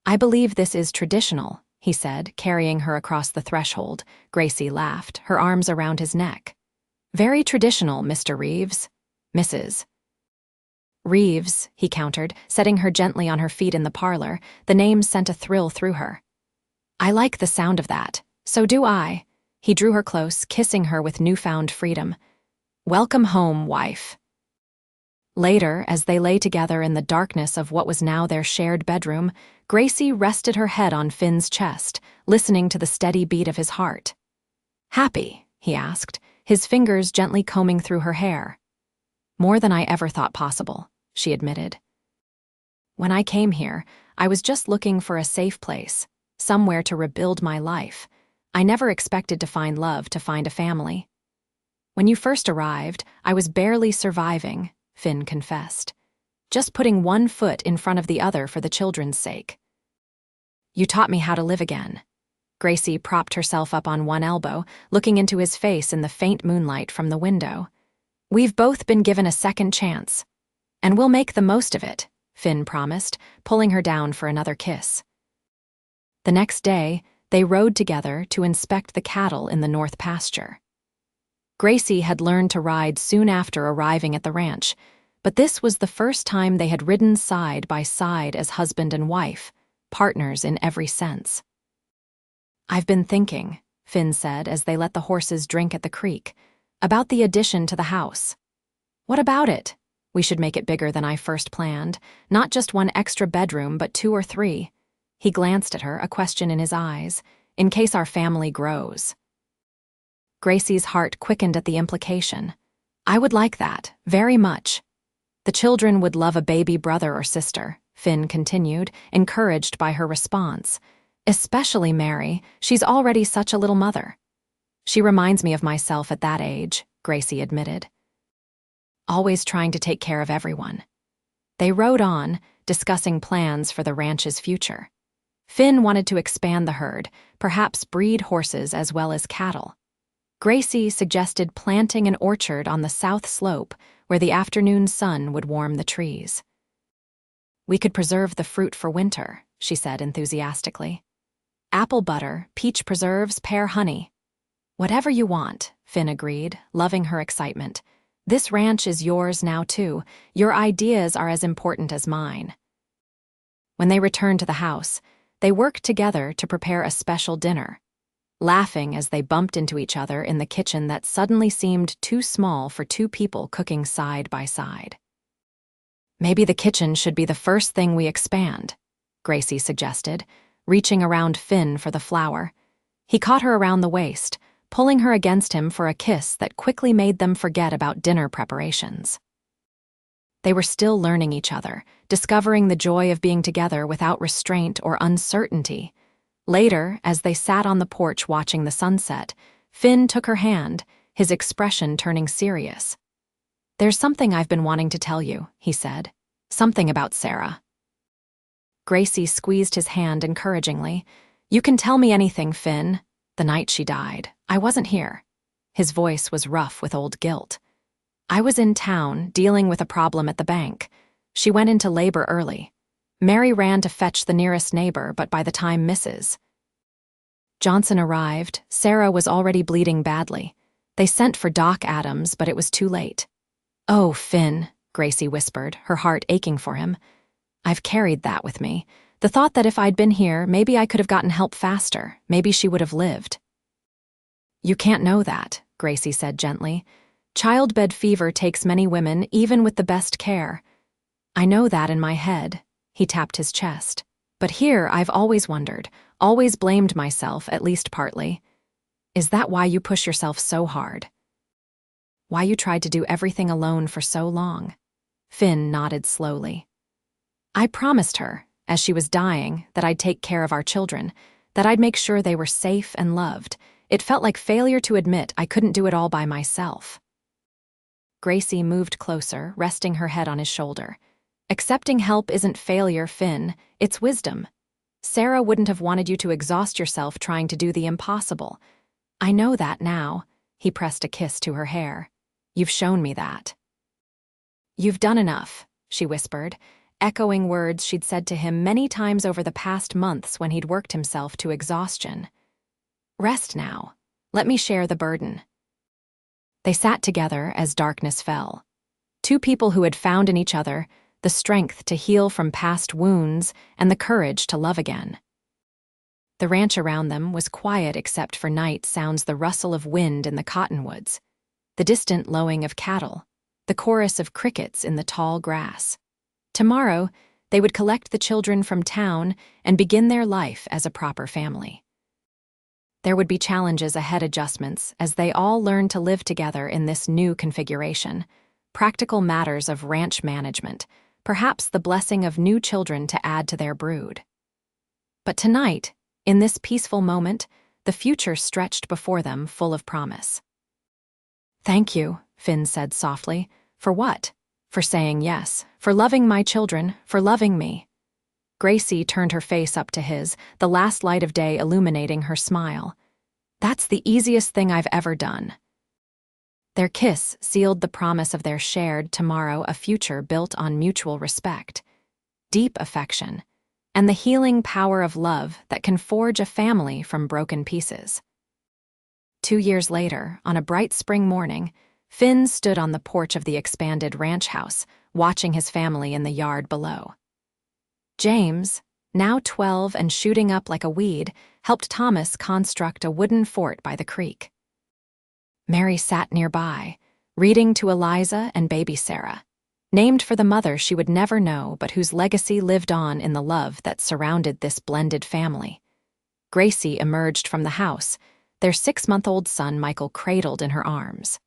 I believe this is traditional, he said, carrying her across the threshold. Gracie laughed, her arms around his neck. Very traditional, Mr. Reeves. Mrs. Reeves, he countered, setting her gently on her feet in the parlor. The name sent a thrill through her. I like the sound of that. So do I. He drew her close, kissing her with newfound freedom. Welcome home, wife. Later, as they lay together in the darkness of what was now their shared bedroom, Gracie rested her head on Finn's chest, listening to the steady beat of his heart. Happy? He asked, his fingers gently combing through her hair. More than I ever thought possible, she admitted. When I came here, I was just looking for a safe place, somewhere to rebuild my life. I never expected to find love, to find a family. When you first arrived, I was barely surviving, Finn confessed. Just putting one foot in front of the other for the children's sake. You taught me how to live again. Gracie propped herself up on one elbow, looking into his face in the faint moonlight from the window. We've both been given a second chance. And we'll make the most of it, Finn promised, pulling her down for another kiss. The next day, they rode together to inspect the cattle in the north pasture. Gracie had learned to ride soon after arriving at the ranch, but this was the first time they had ridden side by side as husband and wife, partners in every sense. I've been thinking, Finn said as they let the horses drink at the creek, about the addition to the house. What about it? We should make it bigger than I first planned, not just one extra bedroom, but 2 or 3. He glanced at her, a question in his eyes, in case our family grows. Gracie's heart quickened at the implication. I would like that, very much. The children would love a baby brother or sister, Finn continued, encouraged by her response. Especially Mary, she's already such a little mother. She reminds me of myself at that age, Gracie admitted. Always trying to take care of everyone. They rode on, discussing plans for the ranch's future. Finn wanted to expand the herd, perhaps breed horses as well as cattle. Gracie suggested planting an orchard on the south slope where the afternoon sun would warm the trees. We could preserve the fruit for winter, she said enthusiastically. Apple butter, peach preserves, pear honey. Whatever you want, Finn agreed, loving her excitement. This ranch is yours now too. Your ideas are as important as mine. When they returned to the house, they worked together to prepare a special dinner, laughing as they bumped into each other in the kitchen that suddenly seemed too small for 2 people cooking side by side. Maybe the kitchen should be the first thing we expand, Gracie suggested, reaching around Finn for the flour. He caught her around the waist, pulling her against him for a kiss that quickly made them forget about dinner preparations. They were still learning each other, discovering the joy of being together without restraint or uncertainty. Later, as they sat on the porch watching the sunset, Finn took her hand, his expression turning serious. There's something I've been wanting to tell you, he said. Something about Sarah. Gracie squeezed his hand encouragingly. You can tell me anything, Finn. The night she died, I wasn't here. His voice was rough with old guilt. I was in town, dealing with a problem at the bank. She went into labor early. Mary ran to fetch the nearest neighbor, but by the time Mrs. Johnson arrived, Sarah was already bleeding badly. They sent for Doc Adams, but it was too late. Oh, Finn, Gracie whispered, her heart aching for him. I've carried that with me. The thought that if I'd been here, maybe I could have gotten help faster. Maybe she would have lived. You can't know that, Gracie said gently. Childbed fever takes many women, even with the best care. I know that in my head. He tapped his chest. But here I've always wondered, always blamed myself, at least partly. Is that why you push yourself so hard? Why you tried to do everything alone for so long? Finn nodded slowly. I promised her, as she was dying, that I'd take care of our children, that I'd make sure they were safe and loved. It felt like failure to admit I couldn't do it all by myself. Gracie moved closer, resting her head on his shoulder. Accepting help isn't failure, Finn. It's wisdom. Sarah wouldn't have wanted you to exhaust yourself trying to do the impossible. I know that now. He pressed a kiss to her hair. You've shown me that. You've done enough, she whispered, echoing words she'd said to him many times over the past months when he'd worked himself to exhaustion. Rest now. Let me share the burden. They sat together as darkness fell. 2 people who had found in each other the strength to heal from past wounds and the courage to love again. The ranch around them was quiet except for night sounds, the rustle of wind in the cottonwoods, the distant lowing of cattle, the chorus of crickets in the tall grass. Tomorrow, they would collect the children from town and begin their life as a proper family. There would be challenges ahead, adjustments, as they all learned to live together in this new configuration, practical matters of ranch management, perhaps the blessing of new children to add to their brood. But tonight, in this peaceful moment, the future stretched before them full of promise. Thank you, Finn said softly. For what? For saying yes, for loving my children, for loving me. Gracie turned her face up to his, the last light of day illuminating her smile. That's the easiest thing I've ever done. Their kiss sealed the promise of their shared tomorrow, a future built on mutual respect, deep affection, and the healing power of love that can forge a family from broken pieces. 2 years later, on a bright spring morning, Finn stood on the porch of the expanded ranch house, watching his family in the yard below. James, now 12 and shooting up like a weed, helped Thomas construct a wooden fort by the creek. Mary sat nearby, reading to Eliza and baby Sarah, named for the mother she would never know but whose legacy lived on in the love that surrounded this blended family. Gracie emerged from the house, their 6-month-old son Michael cradled in her arms.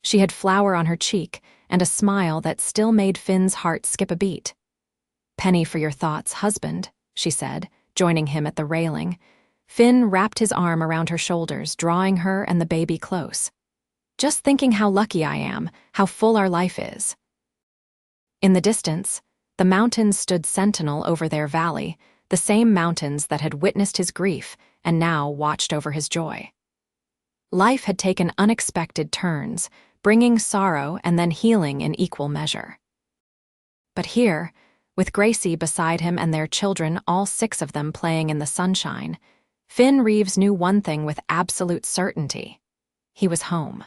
She had flour on her cheek and a smile that still made Finn's heart skip a beat. "Penny for your thoughts, husband," she said, joining him at the railing. Finn wrapped his arm around her shoulders, drawing her and the baby close. "Just thinking how lucky I am, how full our life is." In the distance, the mountains stood sentinel over their valley, the same mountains that had witnessed his grief and now watched over his joy. Life had taken unexpected turns, bringing sorrow and then healing in equal measure. But here, with Gracie beside him and their children, all 6 of them playing in the sunshine, Finn Reeves knew one thing with absolute certainty. He was home.